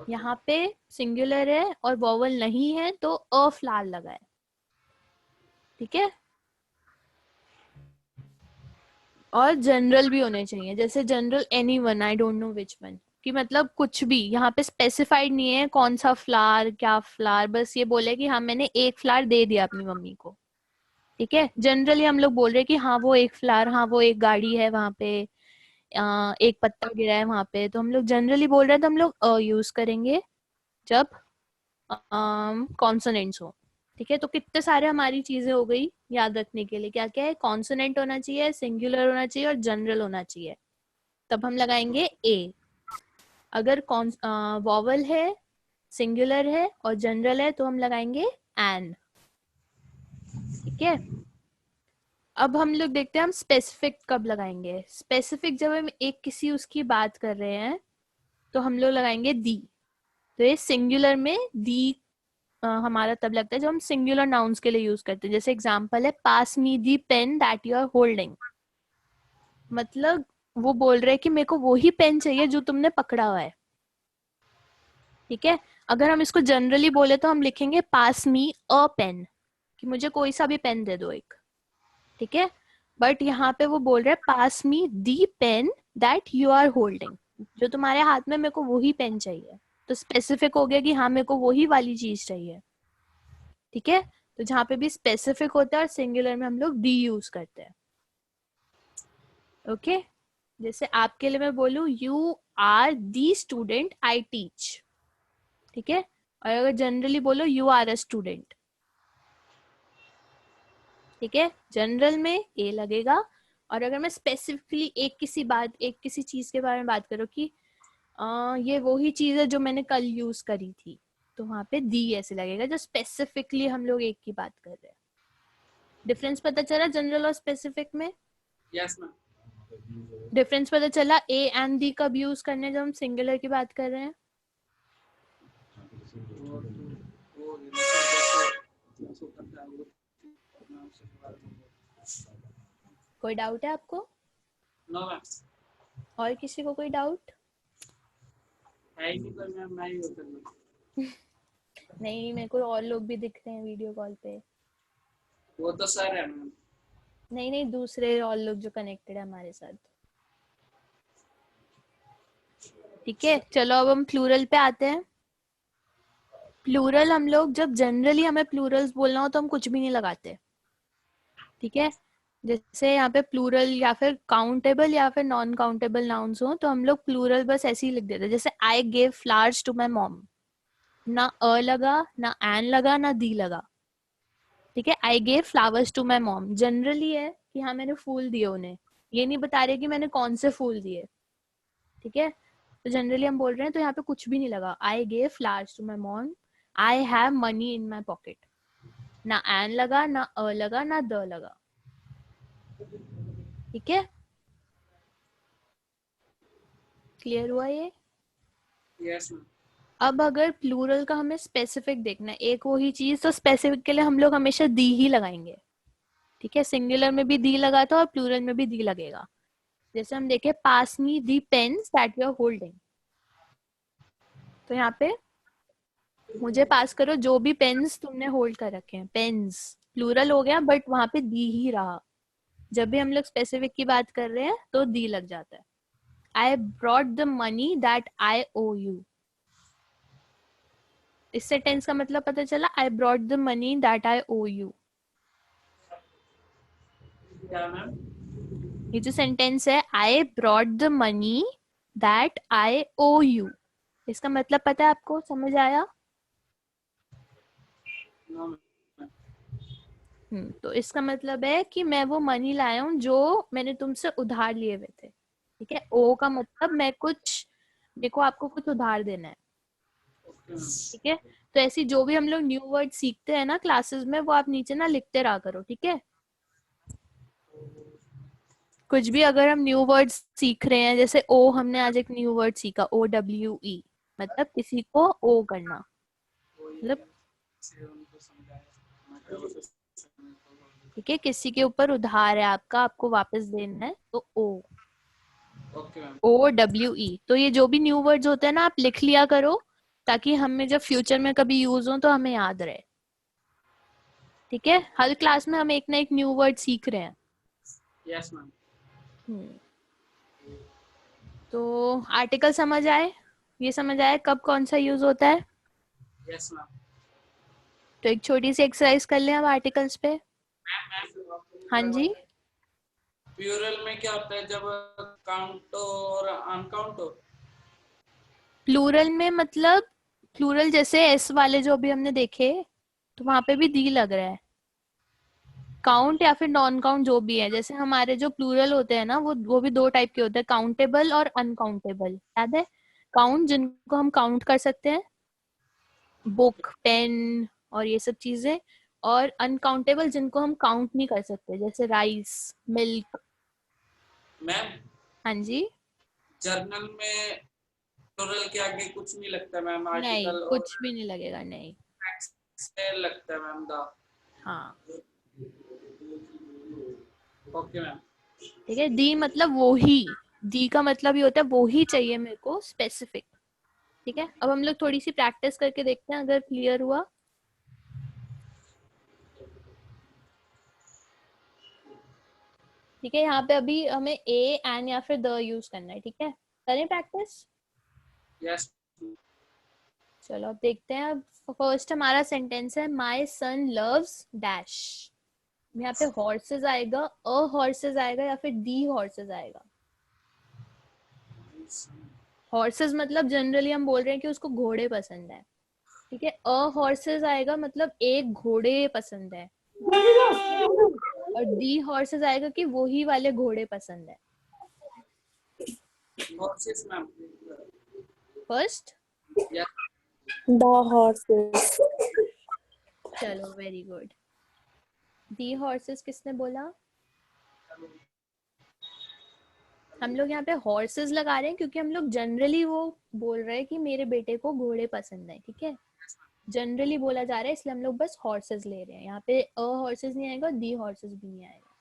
यहाँ पे सिंगुलर है और वॉवल नहीं है तो अ फ्लावर लगा है, ठीक है। और जनरल भी होने चाहिए, जैसे general any one, I don't know which one, कि मतलब कुछ भी, यहाँ पे स्पेसिफाइड नहीं है कौन सा फ्लावर क्या फ्लावर, बस ये बोले कि हाँ मैंने एक फ्लावर दे दिया अपनी मम्मी को, ठीक है। जनरली हम लोग बोल रहे हैं कि हाँ वो एक फ्लावर, हाँ वो एक गाड़ी है वहां पे, एक पत्ता गिरा है वहां पे, तो हम लोग जनरली बोल रहे हैं तो हम लोग अ यूज करेंगे जब कॉन्सोनेंट्स हो, ठीक है। तो कितने सारे हमारी चीजें हो गई याद रखने के लिए, क्या क्या है? कॉन्सोनेंट होना चाहिए, सिंगुलर होना चाहिए और जनरल होना चाहिए, तब हम लगाएंगे ए। अगर वॉवल है, सिंगुलर है और जनरल है तो हम लगाएंगे एन, ठीक है। अब हम लोग देखते हैं हम स्पेसिफिक कब लगाएंगे। स्पेसिफिक जब हम एक किसी उसकी बात कर रहे हैं तो हम लोग लगाएंगे दी। तो ये सिंगुलर में दी हमारा तब लगता है जब हम सिंगुलर नाउन्स के लिए यूज करते हैं। जैसे एग्जांपल है pass me the pen that you are holding, मतलब वो बोल रहे हैं कि मेरे को वही पेन चाहिए जो तुमने पकड़ा हुआ है। ठीक है, अगर हम इसको जनरली बोले तो हम लिखेंगे पास मी अ पेन, कि मुझे कोई सा भी पेन दे दो एक। ठीक है, बट यहाँ पे वो बोल रहे हैं pass me the pen that you are holding, जो तुम्हारे हाथ में मेरे को वही पेन चाहिए। तो स्पेसिफिक हो गया कि हाँ मेरे को वही वाली चीज चाहिए। ठीक है, तो जहाँ पे भी स्पेसिफिक होता है और सिंगुलर में हम लोग दी यूज करते हैं। ओके, जैसे आपके लिए मैं बोलूं you are the student I teach. ठीक है, और अगर जनरली बोलो यू आर अ स्टूडेंट। ठीक है, जनरल में ए लगेगा, और अगर मैं स्पेसिफिकली एक किसी चीज के बारे में बात करूँ कि ये वही चीज है जो मैंने कल यूज करी थी, तो वहां पे दी ऐसे लगेगा, जो स्पेसिफिकली हम लोग एक की बात कर रहे हैं। डिफरेंस पता चला जनरल और स्पेसिफिक में? Yes ma'am. डिफरेंस पता चला ए एंड दी कब यूज करने जब हम सिंगुलर की बात कर रहे हैं? कोई डाउट है आपको? नो मैम, और किसी को कोई डाउट? है ही नहीं कोई मैम, मैं ही होता हूँ। नहीं, मेरे को और लोग भी दिख रहे हैं वीडियो कॉल पे। वो तो सर है मैम। नहीं नहीं, दूसरे और लोग जो कनेक्टेड है हमारे साथ। ठीक है, चलो अब हम प्लूरल पे आते हैं। प्लूरल हम लोग जब जनरली हमें प्लूरल्स बोलना हो तो हम कुछ भी नहीं लगाते। ठीक है, जैसे यहाँ पे प्लूरल या फिर काउंटेबल या फिर नॉन काउंटेबल नाउन्स हो तो हम लोग प्लूरल बस ऐसे ही लिख देते हैं। जैसे I gave flowers to my mom, ना अ लगा, ना एन लगा, ना दी लगा। ठीक है, I gave flowers to my mom generally है कि हाँ मैंने फूल दिए उन्हें, ये नहीं बता रहे कि मैंने कौन से फूल दिए। ठीक है, तो जनरली हम बोल रहे हैं तो यहाँ पे कुछ भी नहीं लगा। I gave flowers to my mom, I have money in my pocket, ना एन लगा, ना अ लगा, ना द लगा। ठीक है, क्लियर हुआ ये? Yes ma'am. अब अगर प्लूरल का हमें स्पेसिफिक देखना है, एक वही चीज, तो स्पेसिफिक के लिए हम लोग हमेशा दी ही लगाएंगे। ठीक है, सिंगुलर में भी दी लगा था और प्लूरल में भी दी लगेगा। जैसे हम देखें pass me the pens that you are holding, तो यहाँ पे मुझे पास करो जो भी पेन्स तुमने होल्ड कर रखे हैं। पेन्स प्लूरल हो गया बट वहां पे दी ही रहा। जब भी हम लोग स्पेसिफिक की बात कर रहे हैं तो दी लग जाता है। I brought the money that I owe you, इससे टेंस का मतलब पता चला। I brought the money that I owe you. क्या मैम? ये जो सेंटेंस है I brought the money that I owe you, इसका मतलब पता है आपको? समझ आया? No ma'am. तो इसका मतलब है कि मैं वो मनी लाया हूँ जो मैंने तुमसे उधार लिए हुए थे। ठीक है, ओ का मतलब मेरे को आपको कुछ उधार देना है। Okay ma'am. ठीक है, तो ऐसी जो भी हम लोग न्यू वर्ड सीखते हैं ना क्लासेस में, वो आप नीचे ना लिखते रहा करो। ठीक है, कुछ भी अगर हम न्यू वर्ड सीख रहे हैं, जैसे ओ, हमने आज एक न्यू वर्ड सीखा OWE, मतलब किसी को ओ करना, मतलब से उनको समझाया। ठीक है किसी के ऊपर उधार है आपका, आपको वापस देना है, तो ओ, ओके मैम। OWE। तो ये जो भी न्यू वर्ड्स होते हैं ना आप लिख लिया करो, ताकि हमें जब फ्यूचर में कभी यूज हो तो हमें याद रहे। ठीक है, हर क्लास में हम एक ना एक न्यू वर्ड सीख रहे हैं। Yes ma'am. हम्म, तो आर्टिकल समझ आए? ये समझ आए कब कौन सा यूज होता है? Yes ma'am. तो एक छोटी सी एक्सरसाइज कर लें अब आर्टिकल्स पे। हाँ जी, प्लूरल में क्या होता है जब काउंट और अनकाउंट हो? प्लूरल में मतलब प्लूरल जैसे एस वाले जो अभी हमने देखे, तो वहां पे भी दी लग रहा है। काउंट या फिर नॉन काउंट जो भी है, जैसे हमारे जो प्लूरल होते हैं ना वो भी दो टाइप के होते हैं, काउंटेबल और अनकाउंटेबल। याद है? काउंट जिनको हम काउंट कर सकते हैं, बुक, पेन और ये सब चीजें, और अनकाउंटेबल जिनको हम काउंट नहीं कर सकते, जैसे राइस, मिल्क। मैम, हाँ जी, जर्नल में प्लूरल के आगे कुछ नहीं लगता मैम, नहीं आर्टिकल और कुछ भी नहीं लगेगा, नहीं। से लगता है मैम द। हाँ ओके मैम। ठीक है, दी मतलब वो ही, दी का मतलब ये होता है वो ही चाहिए मेरे को, स्पेसिफिक। ठीक है, अब हम लोग थोड़ी सी प्रैक्टिस करके देखते हैं अगर क्लियर हुआ। ठीक है, यहाँ पे अभी हमें ए एन या फिर द यूज करना है। ठीक है, करें प्रैक्टिस। यस। चलो अब देखते हैं। अब फर्स्ट हमारा सेंटेंस है माय सन लव्स डैश। यहाँ पे हॉर्सेस आएगा, अ हॉर्सेस आएगा या फिर दी हॉर्सेस आएगा। हॉर्सेस मतलब जनरली हम बोल रहे हैं कि उसको घोड़े पसंद है। ठीक है, अ हॉर्सेस आएगा मतलब एक घोड़े पसंद है, और दी हॉर्सेस आएगा कि वही वाले घोड़े पसंद है। Horses ma'am. First, yes. The horses. चलो वेरी गुड। दी हॉर्सेस किसने बोला? हम लोग यहाँ पे हॉर्सेस लगा रहे हैं क्योंकि हम लोग जनरली वो बोल रहे हैं कि मेरे बेटे को घोड़े पसंद है। ठीक है, जनरली बोला जा रहा है, इसलिए हम लोग बस हॉर्सेस ले रहे हैं। यहाँ पे अ हॉर्सेस नहीं आएगा, दी हॉर्सेस भी नहीं आएगा।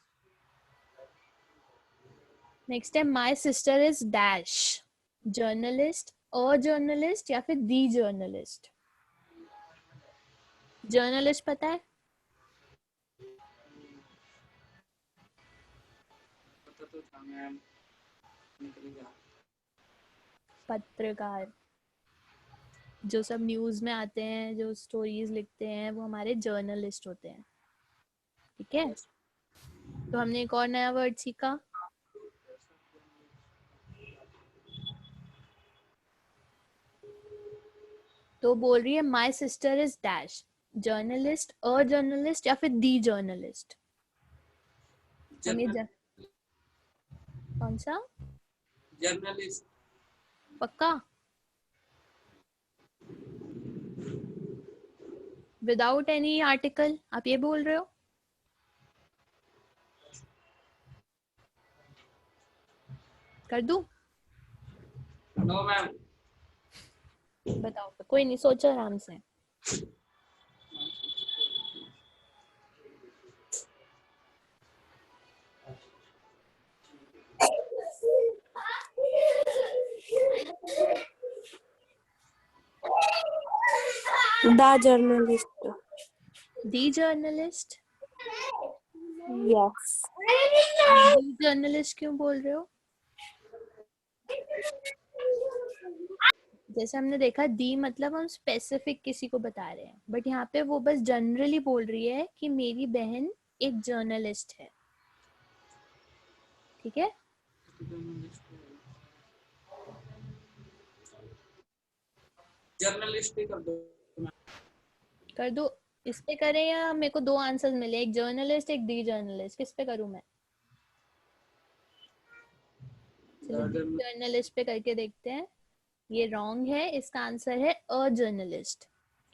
नेक्स्ट है my sister is dash. Journalist, a journalist या फिर दी जर्नलिस्ट? जर्नलिस्ट पता है? पता तो था मैम, निकल गया। पत्रकार, जो सब न्यूज में आते हैं, जो स्टोरीज लिखते हैं, वो हमारे जर्नलिस्ट होते हैं। ठीक है, तो हमने एक और नया वर्ड सीखा। तो बोल रही है my sister is dash, journalist, a journalist या फिर दी जर्नलिस्ट? हम ये कौन सा? जर्नलिस्ट। पक्का? विदाउट एनी आर्टिकल आप ये बोल रहे हो? कर दूं? No ma'am. बताओ फिर, कोई नहीं, सोचो आराम से। The journalist. The journalist? Yes. आप दी जर्नलिस्ट क्यों बोल रहे हो? जैसे हमने देखा दी मतलब हम स्पेसिफिक किसी को बता रहे हैं, बट यहाँ पे वो बस जनरली बोल रही है कि मेरी बहन एक जर्नलिस्ट है। ठीक है, जर्नलिस्ट ही कर दो मैम। कर दो। इस पे करें या मेरे को दो आंसर्स मिले, एक जर्नलिस्ट एक दी जर्नलिस्ट, किस पे करूं मैं? चलो दी जर्नलिस्ट पे करके देखते हैं। ये रॉन्ग है, इसका आंसर है अ जर्नलिस्ट,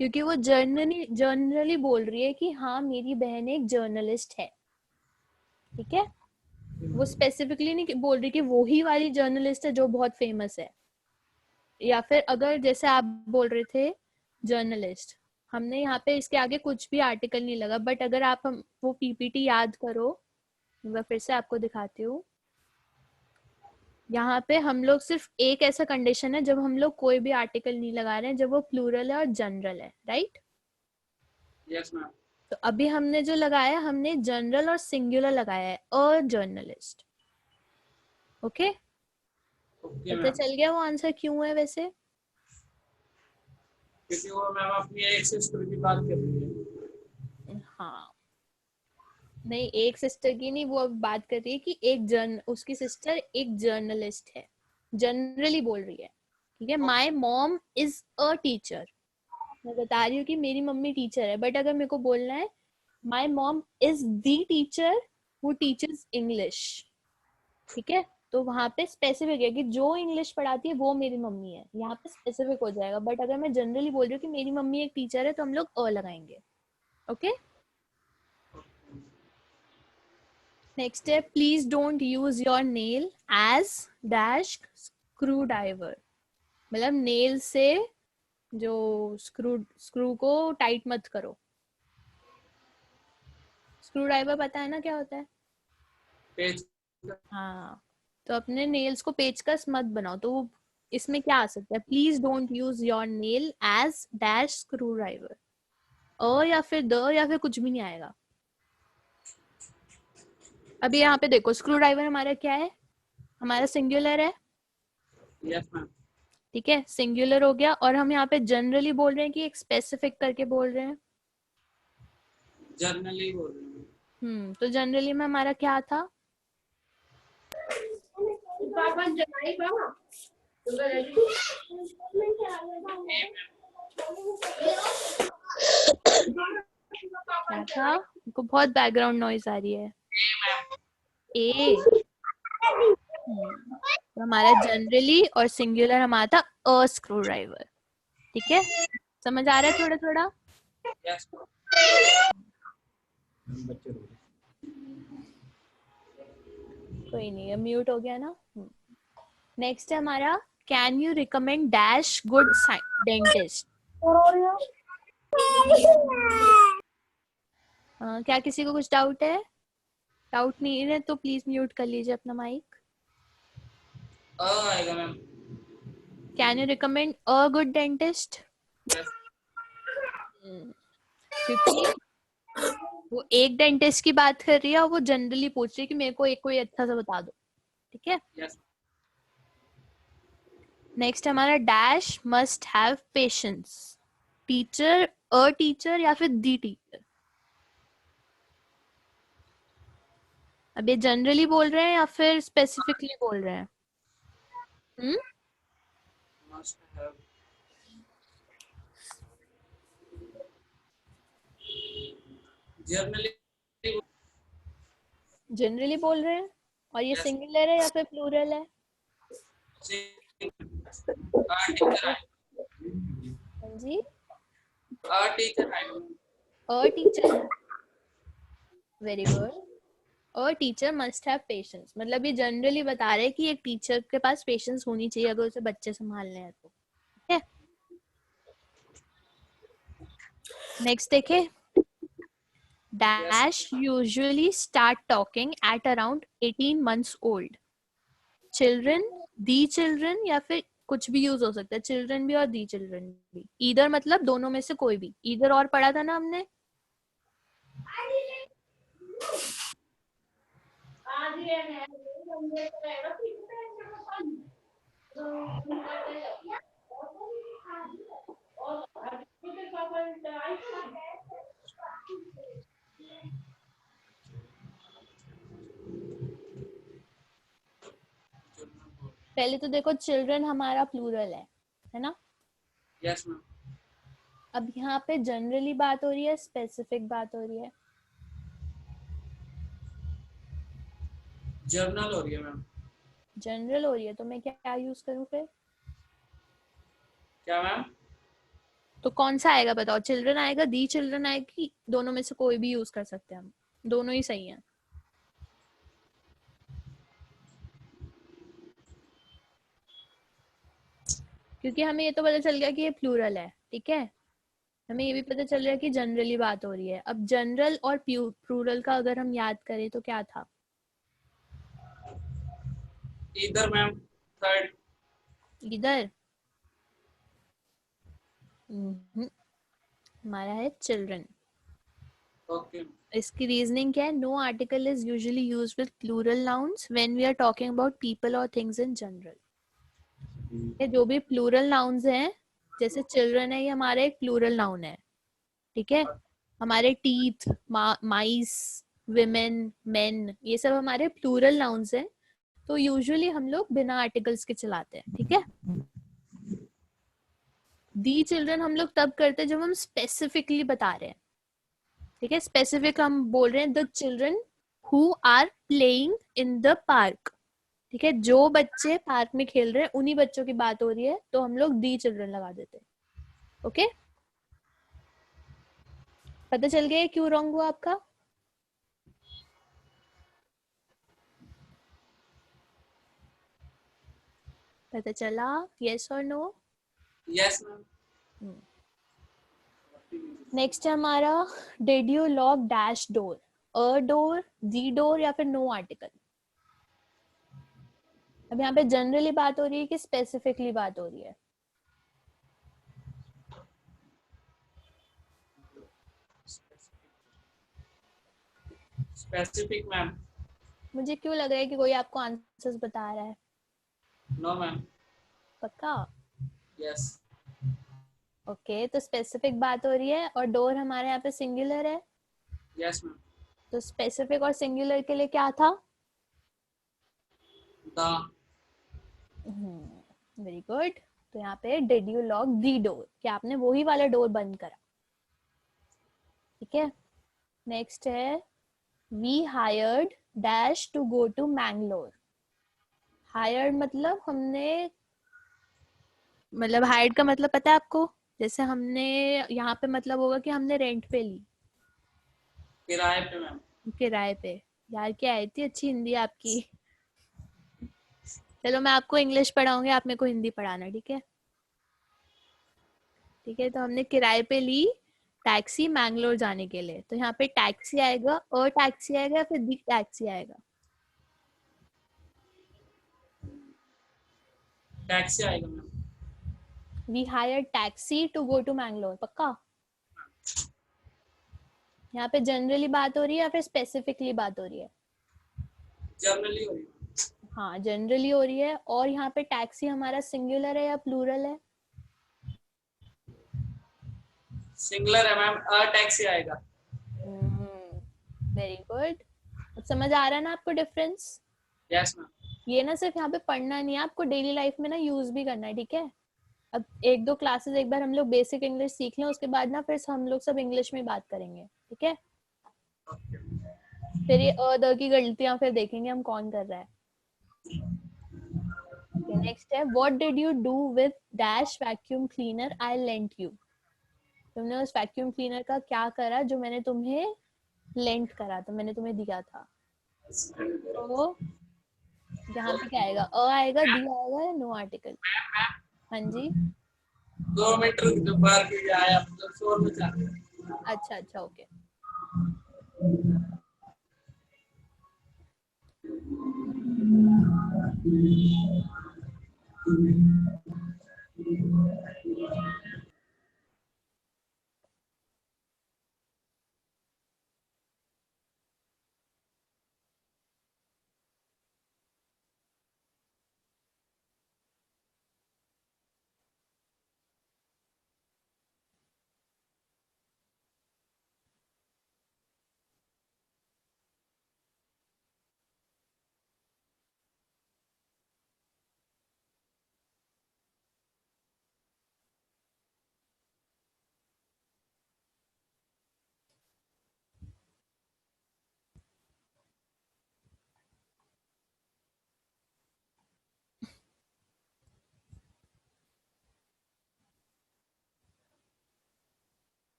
क्योंकि वो जनरली बोल रही है कि हाँ मेरी बहन एक जर्नलिस्ट है। ठीक है, वो स्पेसिफिकली नहीं बोल रही कि वो ही वाली जर्नलिस्ट है जो बहुत फेमस है। या फिर अगर जैसे आप बोल रहे थे जर्नलिस्ट, हमने यहाँ पे इसके आगे कुछ भी आर्टिकल नहीं लगा, बट अगर आप हम वो पीपीटी याद करो, मैं फिर से आपको दिखाती हूँ। यहाँ पे हम लोग सिर्फ एक ऐसा कंडीशन है जब हम लोग कोई भी आर्टिकल नहीं लगा रहे हैं, जब वो प्लूरल है और जनरल है, राइट? Yes ma'am. तो अभी हमने जो लगाया, हमने जनरल और सिंगुलर लगाया है, अ जर्नलिस्ट। ओके, ओके पता मैम। चल गया वो आंसर क्यों है वैसे? क्योंकि वो मैम अपनी एक सिस्टर की बात कर रही है। हाँ, नहीं एक सिस्टर की नहीं, वो अब बात कर रही है कि एक उसकी सिस्टर एक जर्नलिस्ट है, जनरली बोल रही है। ठीक है, my mom is a teacher, मैं बता रही हूँ कि मेरी मम्मी टीचर है, बट अगर मेरे को बोलना है my mom is the teacher who teachers English, ठीक है, तो वहां पे स्पेसिफिक है कि जो इंग्लिश पढ़ाती है वो मेरी मम्मी है, यहाँ पे स्पेसिफिक हो जाएगा। बट अगर मैं जनरली बोल रही हूँ कि मेरी मम्मी एक टीचर है, तो हम लोग अ लगाएंगे। ओके, नेक्स्ट है please don't use your nail as dash screwdriver. मतलब नेल से जो स्क्रू को टाइट मत करो। स्क्रू ड्राइवर पता है ना क्या होता है? पेज। हाँ, तो अपने नेल्स को पेचकस मत बनाओ। तो इसमें क्या आ सकता है? Please don't use your nail as dash screwdriver. या फिर द या फिर कुछ भी नहीं आएगा। अभी यहाँ पे देखो, स्क्रू ड्राइवर हमारा क्या है? हमारा सिंगुलर है, यस मैम। ठीक है, सिंगुलर हो गया। और हम यहाँ पे जनरली बोल रहे हैं कि एक स्पेसिफिक करके बोल रहे हैं? जर्नली बोल रहे हैं। तो जनरली में हमारा क्या था? क्या था? उनको बहुत बैकग्राउंड नॉइज आ रही है। ए। तो हमारा जनरली और सिंगुलर हमारा था अ स्क्रू ड्राइवर। ठीक है, समझ आ रहा है थोड़ा थोड़ा? यस बच्चे रो रहे। कोई नहीं, अब म्यूट हो गया ना। नेक्स्ट है हमारा, can you recommend dash good dentist? क्या किसी को कुछ डाउट है? डाउट नहीं है तो प्लीज म्यूट कर लीजिए अपना माइक। आएगा ma'am. Can you recommend a good dentist? Yes. क्योंकि वो एक डेंटिस्ट की बात कर रही है और वो जनरली पूछ रही है कि मेरे को एक कोई अच्छा सा बता दो। ठीक है, यस। नेक्स्ट हमारा dash must have patience. Teacher, a teacher या फिर दी टीचर? अब ये जनरली बोल रहे हैं या फिर स्पेसिफिकली बोल रहे हैं? Must have. जर्नली। जनरली बोल रहे हैं। और ये Yes. सिंगुलर है या फिर प्लूरल है? टीचर। हाँ जी, teacher. A teacher. Very good. A teacher must have patience, मतलब ये जनरली बता रहे हैं कि एक टीचर के पास पेशेंस होनी चाहिए अगर उसे बच्चे संभालने हैं तो। ठीक है, नेक्स्ट देखे, dash usually start talking at around 18 months old. Children, the children या फिर कुछ भी यूज हो सकता है, चिल्ड्रन भी और दी चिल्ड्रन भी। ईदर मतलब दोनों में से कोई भी। ईदर और पढ़ा था ना हमने? पहले तो देखो, चिल्ड्रन हमारा प्लूरल है ना? Yes ma'am. अब यहाँ पे जनरली बात हो रही है, स्पेसिफिक बात हो रही है? जर्नल हो रही है मैम। जनरल हो रही है, तो मैं क्या यूज करूँ फिर? क्या मैम? तो कौन सा आएगा बताओ? चिल्ड्रन आएगा, दी चिल्ड्रन आएगी, दोनों में से कोई भी यूज कर सकते हैं हम, दोनों ही सही है। क्योंकि हमें ये तो पता चल गया कि ये प्लूरल है, ठीक है। हमें ये भी पता चल रहा है कि जनरली बात हो रही है। अब जनरल और प्लूरल का अगर हम याद करें तो क्या था? इधर मैम। थर्ड। इधर हमारा है चिल्ड्रन। ओके। इसकी रीजनिंग क्या है? No article is usually used with plural nouns when we are talking about people और थिंग्स इन जनरल। जो भी प्लूरल नाउन्स हैं, जैसे चिल्ड्रन है, ये हमारा एक प्लूरल नाउन है, ठीक है। हमारे टीथ, माइस, विमेन, मेन, ये सब हमारे प्लूरल नाउन्स हैं। तो यूजुअली हम लोग बिना आर्टिकल्स के चलाते हैं, ठीक है। दी चिल्ड्रन हम लोग तब करते हैं जब हम स्पेसिफिकली बता रहे हैं, ठीक है। स्पेसिफिक हम बोल रहे हैं the children who are playing in the park, ठीक है। जो बच्चे पार्क में खेल रहे हैं उन्हीं बच्चों की बात हो रही है, तो हम लोग दी चिल्ड्रन लगा देते हैं। ओके, पता चल गया क्यों रॉन्ग हुआ आपका? पता चला? यस और नो? Yes ma'am. नेक्स्ट है हमारा did you lock dash door, a door, the door या फिर नो आर्टिकल। अब यहाँ पे जनरली बात हो रही है कि स्पेसिफिकली बात हो रही है? Specific ma'am. मुझे क्यों लग रहा है कि कोई आपको आंसर्स बता रहा है। No ma'am. पक्का? यस। ओके, तो स्पेसिफिक बात हो रही है और डोर हमारे यहाँ पे सिंगुलर है। Yes ma'am. तो स्पेसिफिक और सिंगुलर के लिए क्या था? द। Very good. तो यहाँ पे did you lock the door, क्या आपने वही वाला डोर बंद करा। ठीक है, नेक्स्ट है we hired dash to go to Mangalore. Hired मतलब हमने, मतलब हायर्ड का मतलब पता है आपको? जैसे हमने यहाँ पे मतलब होगा कि हमने रेंट पे ली, किराए पे मैम। किराए पे। यार क्या आई थी अच्छी हिंदी आपकी। चलो मैं आपको इंग्लिश पढ़ाऊंगी, आप मेरे को हिंदी पढ़ाना, ठीक है? ठीक है, तो हमने किराए पे ली टैक्सी मैंगलोर जाने के लिए। तो यहाँ पे टैक्सी आएगा, और टैक्सी आएगा या फिर दी टैक्सी आएगा? टैक्सी आएगा ma'am. We hire taxi to go to Mangalore, पक्का? यहाँ पे जनरली बात हो रही है या फिर स्पेसिफिकली बात हो रही है? जनरली हो रही है। हाँ, जनरली हो रही है। और यहाँ पे टैक्सी हमारा सिंगुलर है या प्लूरल है? सिंगुलर है मैम, अ टैक्सी आएगा। Very good. अब समझ आ रहा है ना आपको डिफरेंस? Yes ma'am. ये ना सिर्फ यहाँ पे पढ़ना नहीं है, आपको डेली लाइफ में ना यूज भी करना है, ठीक है? अब एक दो क्लासेस एक बार हम लोग बेसिक इंग्लिश सीख लें, उसके बाद ना फिर हम लोग सब इंग्लिश में बात करेंगे, ठीक है? फिर ये अ द की गलतियां फिर देखेंगे हम कौन कर रहा है। नेक्स्ट है what did you do with dash vacuum cleaner I lent you. तुमने उस वैक्यूम क्लीनर का क्या करा जो मैंने तुम्हें लेंट करा, तो मैंने तुम्हें दिया था। तो यहाँ पे क्या आएगा? अ आएगा, दी आएगा या नो आर्टिकल? हाँ जी, 2 मिनट रुक जो बाहर के आया, मतलब शोर मचा रहे हैं। अच्छा अच्छा, ओके।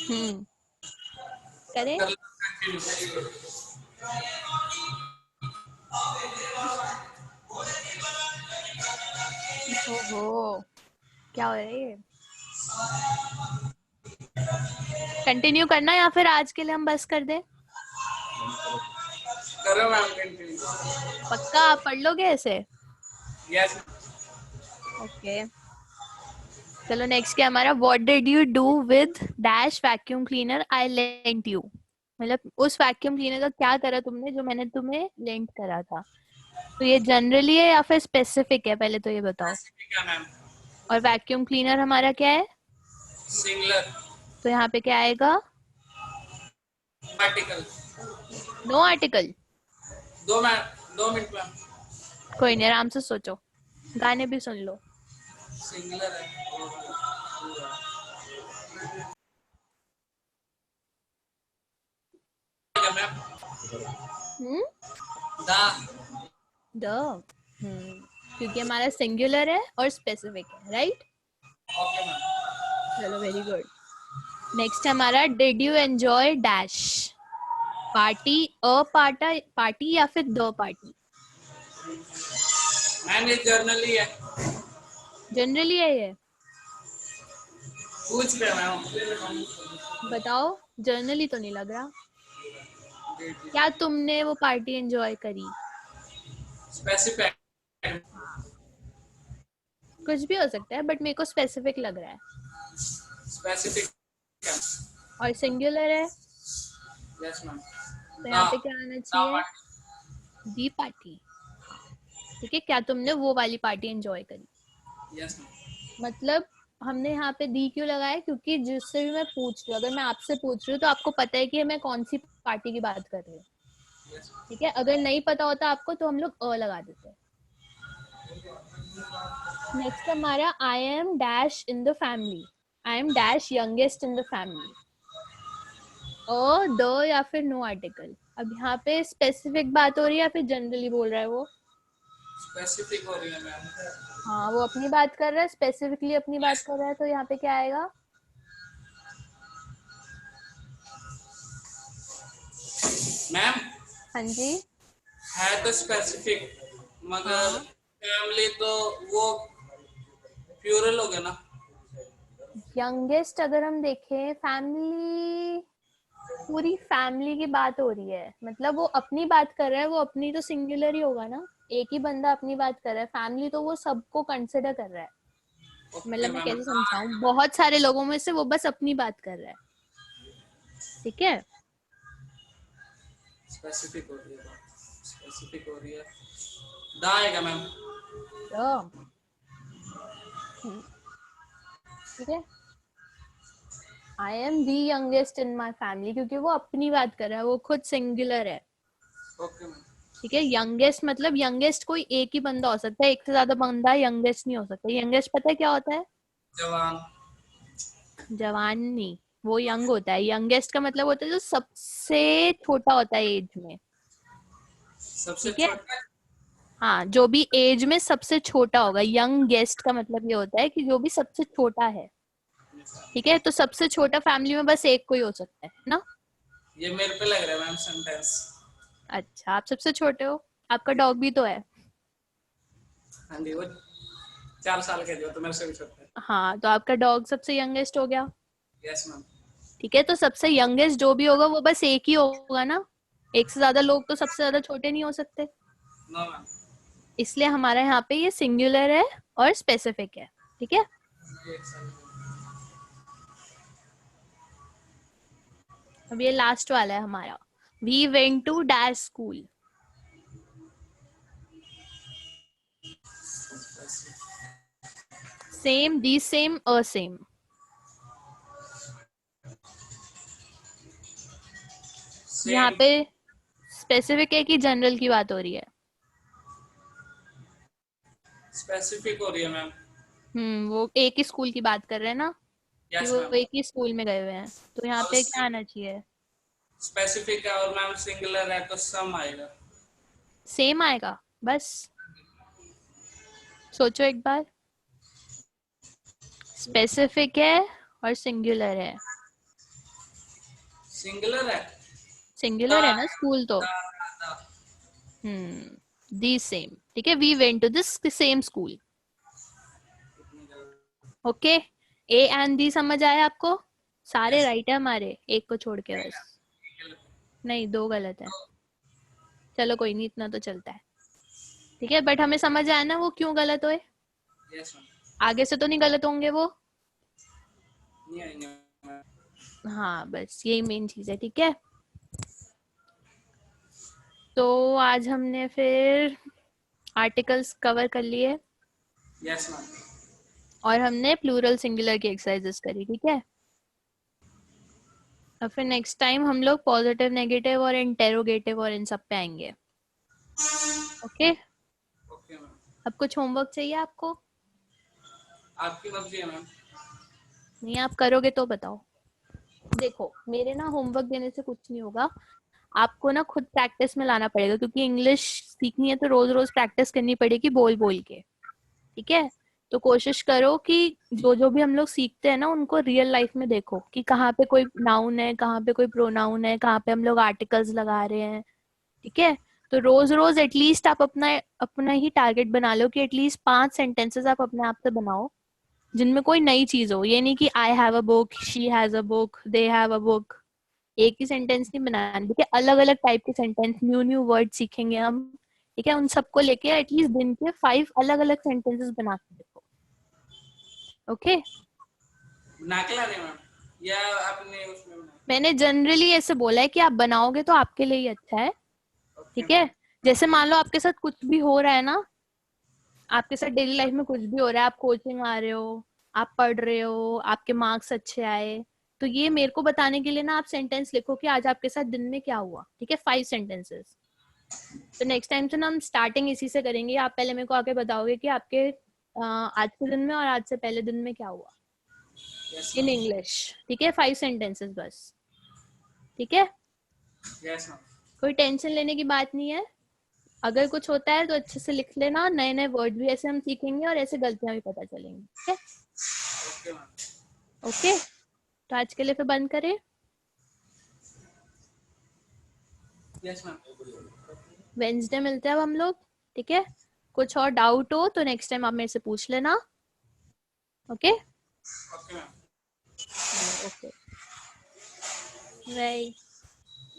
मैम करें? ओहो, क्या हो रहा है ये? कंटिन्यू करना या फिर आज के लिए हम बस कर दें? करो मैम कंटिन्यू। पक्का आप पढ़ लोगे ऐसे? यस। ओके, चलो नेक्स्ट क्या हमारा? What did you do with dash vacuum cleaner I lent you. मतलब उस वैक्यूम क्लीनर का क्या करा तुमने जो मैंने तुम्हें लेंट करा था। तो ये जनरली है या फिर स्पेसिफिक है, पहले तो ये बताओ। स्पेसिफिक है मैम। और वैक्यूम क्लीनर हमारा क्या है? सिंगुलर। तो यहाँ पे क्या आएगा? Article. No article? 2 minute ma'am. कोई नहीं, आराम से सोचो, गाने भी सुन लो। सिंगुलर है मैम। Hmm, the. क्योंकि हमारा सिंगुलर है और स्पेसिफिक है, राइट? Okay ma'am. चलो वेरी गुड। नेक्स्ट हमारा did you enjoy dash. Party, a party या फिर द पार्टी? मैम ये जर्नली है, जनरली है ये, पूछ रहे मैम। बताओ। जर्नली तो नहीं लग रहा। क्या तुमने वो पार्टी एंजॉय करी? स्पेसिफिक, कुछ भी हो सकता है, बट मेरे को स्पेसिफिक लग रहा है। स्पेसिफिक, और सिंगुलर है, यस मैम। तो यहाँ पे क्या आना चाहिए? दी पार्टी। ठीक है, क्या तुमने वो वाली पार्टी एंजॉय करी? Yes ma'am. मतलब हमने यहाँ पे दी क्यों लगाया? क्योंकि जिससे भी मैं पूछ रही हूँ, अगर मैं आपसे पूछ रही हूँ तो आपको पता है कि मैं कौन सी पार्टी की बात कर रही हूँ। ठीक है, अगर नहीं पता होता आपको तो हम लोग अ लगा देते हैं। नेक्स्ट हमारा I am dash in the family, I am dash youngest in the family. The या फिर नो आर्टिकल? अब यहाँ पे स्पेसिफिक बात हो रही है या फिर जनरली बोल रहा है वो? स्पेसिफिक हो रही है मैम। हाँ, वो अपनी बात कर रहा है, स्पेसिफिकली अपनी बात कर रहा है, तो यहाँ पे क्या आएगा? मैम हाँ जी। है तो स्पेसिफिक, मगर हाँ, फैमिली तो वो प्लूरल हो गया ना। यंगेस्ट अगर हम देखें, फैमिली, पूरी फैमिली की बात हो रही है, मतलब वो अपनी बात कर रहा है, वो अपनी तो सिंगुलर ही होगा ना, एक ही बंदा अपनी बात कर रहा है। फैमिली तो वो सबको कंसिडर कर रहा है। ओके मतलब मैं मैम। कैसे समझाऊं, बहुत सारे लोगों में से वो बस अपनी बात कर रहा है। ठीक है, स्पेसिफिक हो रही है, स्पेसिफिक हो रही है, दा आएगा मैम। तो ठीक है, I am the youngest in my family, क्योंकि वो अपनी बात कर रहा है, वो खुद सिंगुलर है। Okay ma'am. ठीक है, यंगेस्ट मतलब यंगेस्ट कोई एक ही बंदा हो सकता है, एक से ज्यादा बंदा यंगेस्ट नहीं हो सकता। यंगेस्ट पता है क्या होता है? जवान। जवान नहीं, वो यंग होता है। यंगेस्ट का मतलब होता है जो सबसे छोटा होता है एज में। सबसे ठीक है, छोटा। हाँ, जो भी एज में सबसे छोटा होगा। यंग गेस्ट का मतलब ये होता है कि जो भी सबसे छोटा है। ठीक है, तो सबसे छोटा फैमिली में बस एक कोई हो सकता है ना। ये मेरे पे लग रहा है मैम सेंटेंस। अच्छा, आप सबसे छोटे हो, आपका डॉग भी तो है। हाँ जी, वो 4 साल के जो तो मेरे से भी छोटा है। हाँ, तो आपका डॉग सबसे यंगेस्ट हो गया। Yes ma'am. ठीक है, तो सबसे यंगेस्ट जो भी होगा वो बस एक ही होगा ना, एक से ज्यादा लोग तो सबसे ज्यादा छोटे नहीं हो सकते। No ma'am. इसलिए हमारा यहाँ पे ये सिंगुलर है और स्पेसिफिक है। ठीक है, एक साल। अब ये लास्ट वाला है हमारा, we went to dash school. Same, the same, a same? यहाँ सेम। पे स्पेसिफिक है कि जनरल की बात हो रही है? स्पेसिफिक हो रही है मैम। वो एक ही स्कूल की बात कर रहे हैं ना, कि यस वो मैम। एक ही स्कूल में गए हुए हैं, तो यहाँ अब पे क्या आना चाहिए? स्पेसिफिक है और मैम सिंगुलर है तो सम आएगा। सेम आएगा, बस सोचो एक बार। स्पेसिफिक है और सिंगुलर है। सिंगुलर है। दा, सिंगुलर है ना स्कूल तो। The, the. The same. ठीक है, we went to this same school. Okay, a and the समझ आया आपको? सारे यस। राइट है हमारे, एक को छोड़ के बस। नहीं, दो गलत है। चलो कोई नहीं, इतना तो चलता है। ठीक है, बट हमें समझ आया ना वो क्यों गलत हुए। Yes ma'am. आगे से तो नहीं गलत होंगे वो। नहीं आएंगे मैम। हाँ, बस यही मेन चीज है। ठीक है, तो आज हमने फिर आर्टिकल्स कवर कर लिए यस मैम। और हमने प्लूरल सिंगुलर की एक्सरसाइजेस करी। ठीक है, अब फिर नेक्स्ट टाइम हम लोग पॉजिटिव, नेगेटिव और इंटेरोगेटिव और इन सब पे आएंगे। Okay, okay ma'am. अब कुछ होमवर्क चाहिए आपको? आपकी मर्जी है मैम। नहीं, आप करोगे तो बताओ। देखो, मेरे ना होमवर्क देने से कुछ नहीं होगा, आपको ना खुद प्रैक्टिस में लाना पड़ेगा, क्योंकि इंग्लिश सीखनी है तो रोज रोज प्रैक्टिस करनी पड़ेगी बोल बोल के। ठीक है, तो कोशिश करो कि जो जो भी हम लोग सीखते हैं ना उनको रियल लाइफ में देखो कि कहाँ पे कोई नाउन है, कहाँ पे कोई प्रोनाउन है, कहाँ पे हम लोग आर्टिकल्स लगा रहे हैं। ठीक है, तो रोज रोज एटलीस्ट आप अपना अपना ही टारगेट बना लो कि एटलीस्ट 5 सेंटेंसेस आप अपने आप से बनाओ जिनमें कोई नई चीज हो। ये नहीं कि I have a book, she has a book, they have a book. एक ही सेंटेंस नहीं बनाने, ठीक है, अलग अलग टाइप के सेंटेंस, न्यू न्यू वर्ड सीखेंगे हम। ठीक है, उन सबको लेके एटलीस्ट दिन के 5 अलग अलग सेंटेंसेस बना के देखो। ओके, नाकला नहीं मैम, या आपने उसमें बना? मैंने जनरली ऐसे बोला है कि आप बनाओगे तो आपके लिए ही अच्छा है। ओके ठीक है, मैम। जैसे मान लो आपके साथ कुछ भी हो रहा है ना, आपके साथ डेली लाइफ में कुछ भी हो रहा है, आप कोचिंग आ रहे हो, आप पढ़ रहे हो, आपके मार्क्स अच्छे आए, तो ये मेरे को बताने के लिए ना आप सेंटेंस लिखो कि आज आपके साथ दिन में क्या हुआ। ठीक है, 5 सेंटेंसेस। तो नेक्स्ट टाइम से ना हम स्टार्टिंग इसी से करेंगे। आप पहले मेरे को आके बताओगे कि आपके आज के दिन में और आज से पहले दिन में क्या हुआ यस इन मैम। इंग्लिश। ठीक है, 5 सेंटेंसेस बस। ठीक है, यस मैम। कोई टेंशन लेने की बात नहीं है। अगर कुछ होता है तो अच्छे से लिख लेना, नए नए वर्ड भी ऐसे हम सीखेंगे और ऐसे गलतियां भी पता चलेंगी। ठीक है, ओके मैम। ओके, तो आज के लिए फिर बंद करें। Yes ma'am. वेंसडे मिलते हैं अब हम लोग। ठीक है, कुछ और डाउट हो तो नेक्स्ट टाइम आप मेरे से पूछ लेना। Okay, okay ma'am. Okay, bye.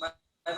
Bye.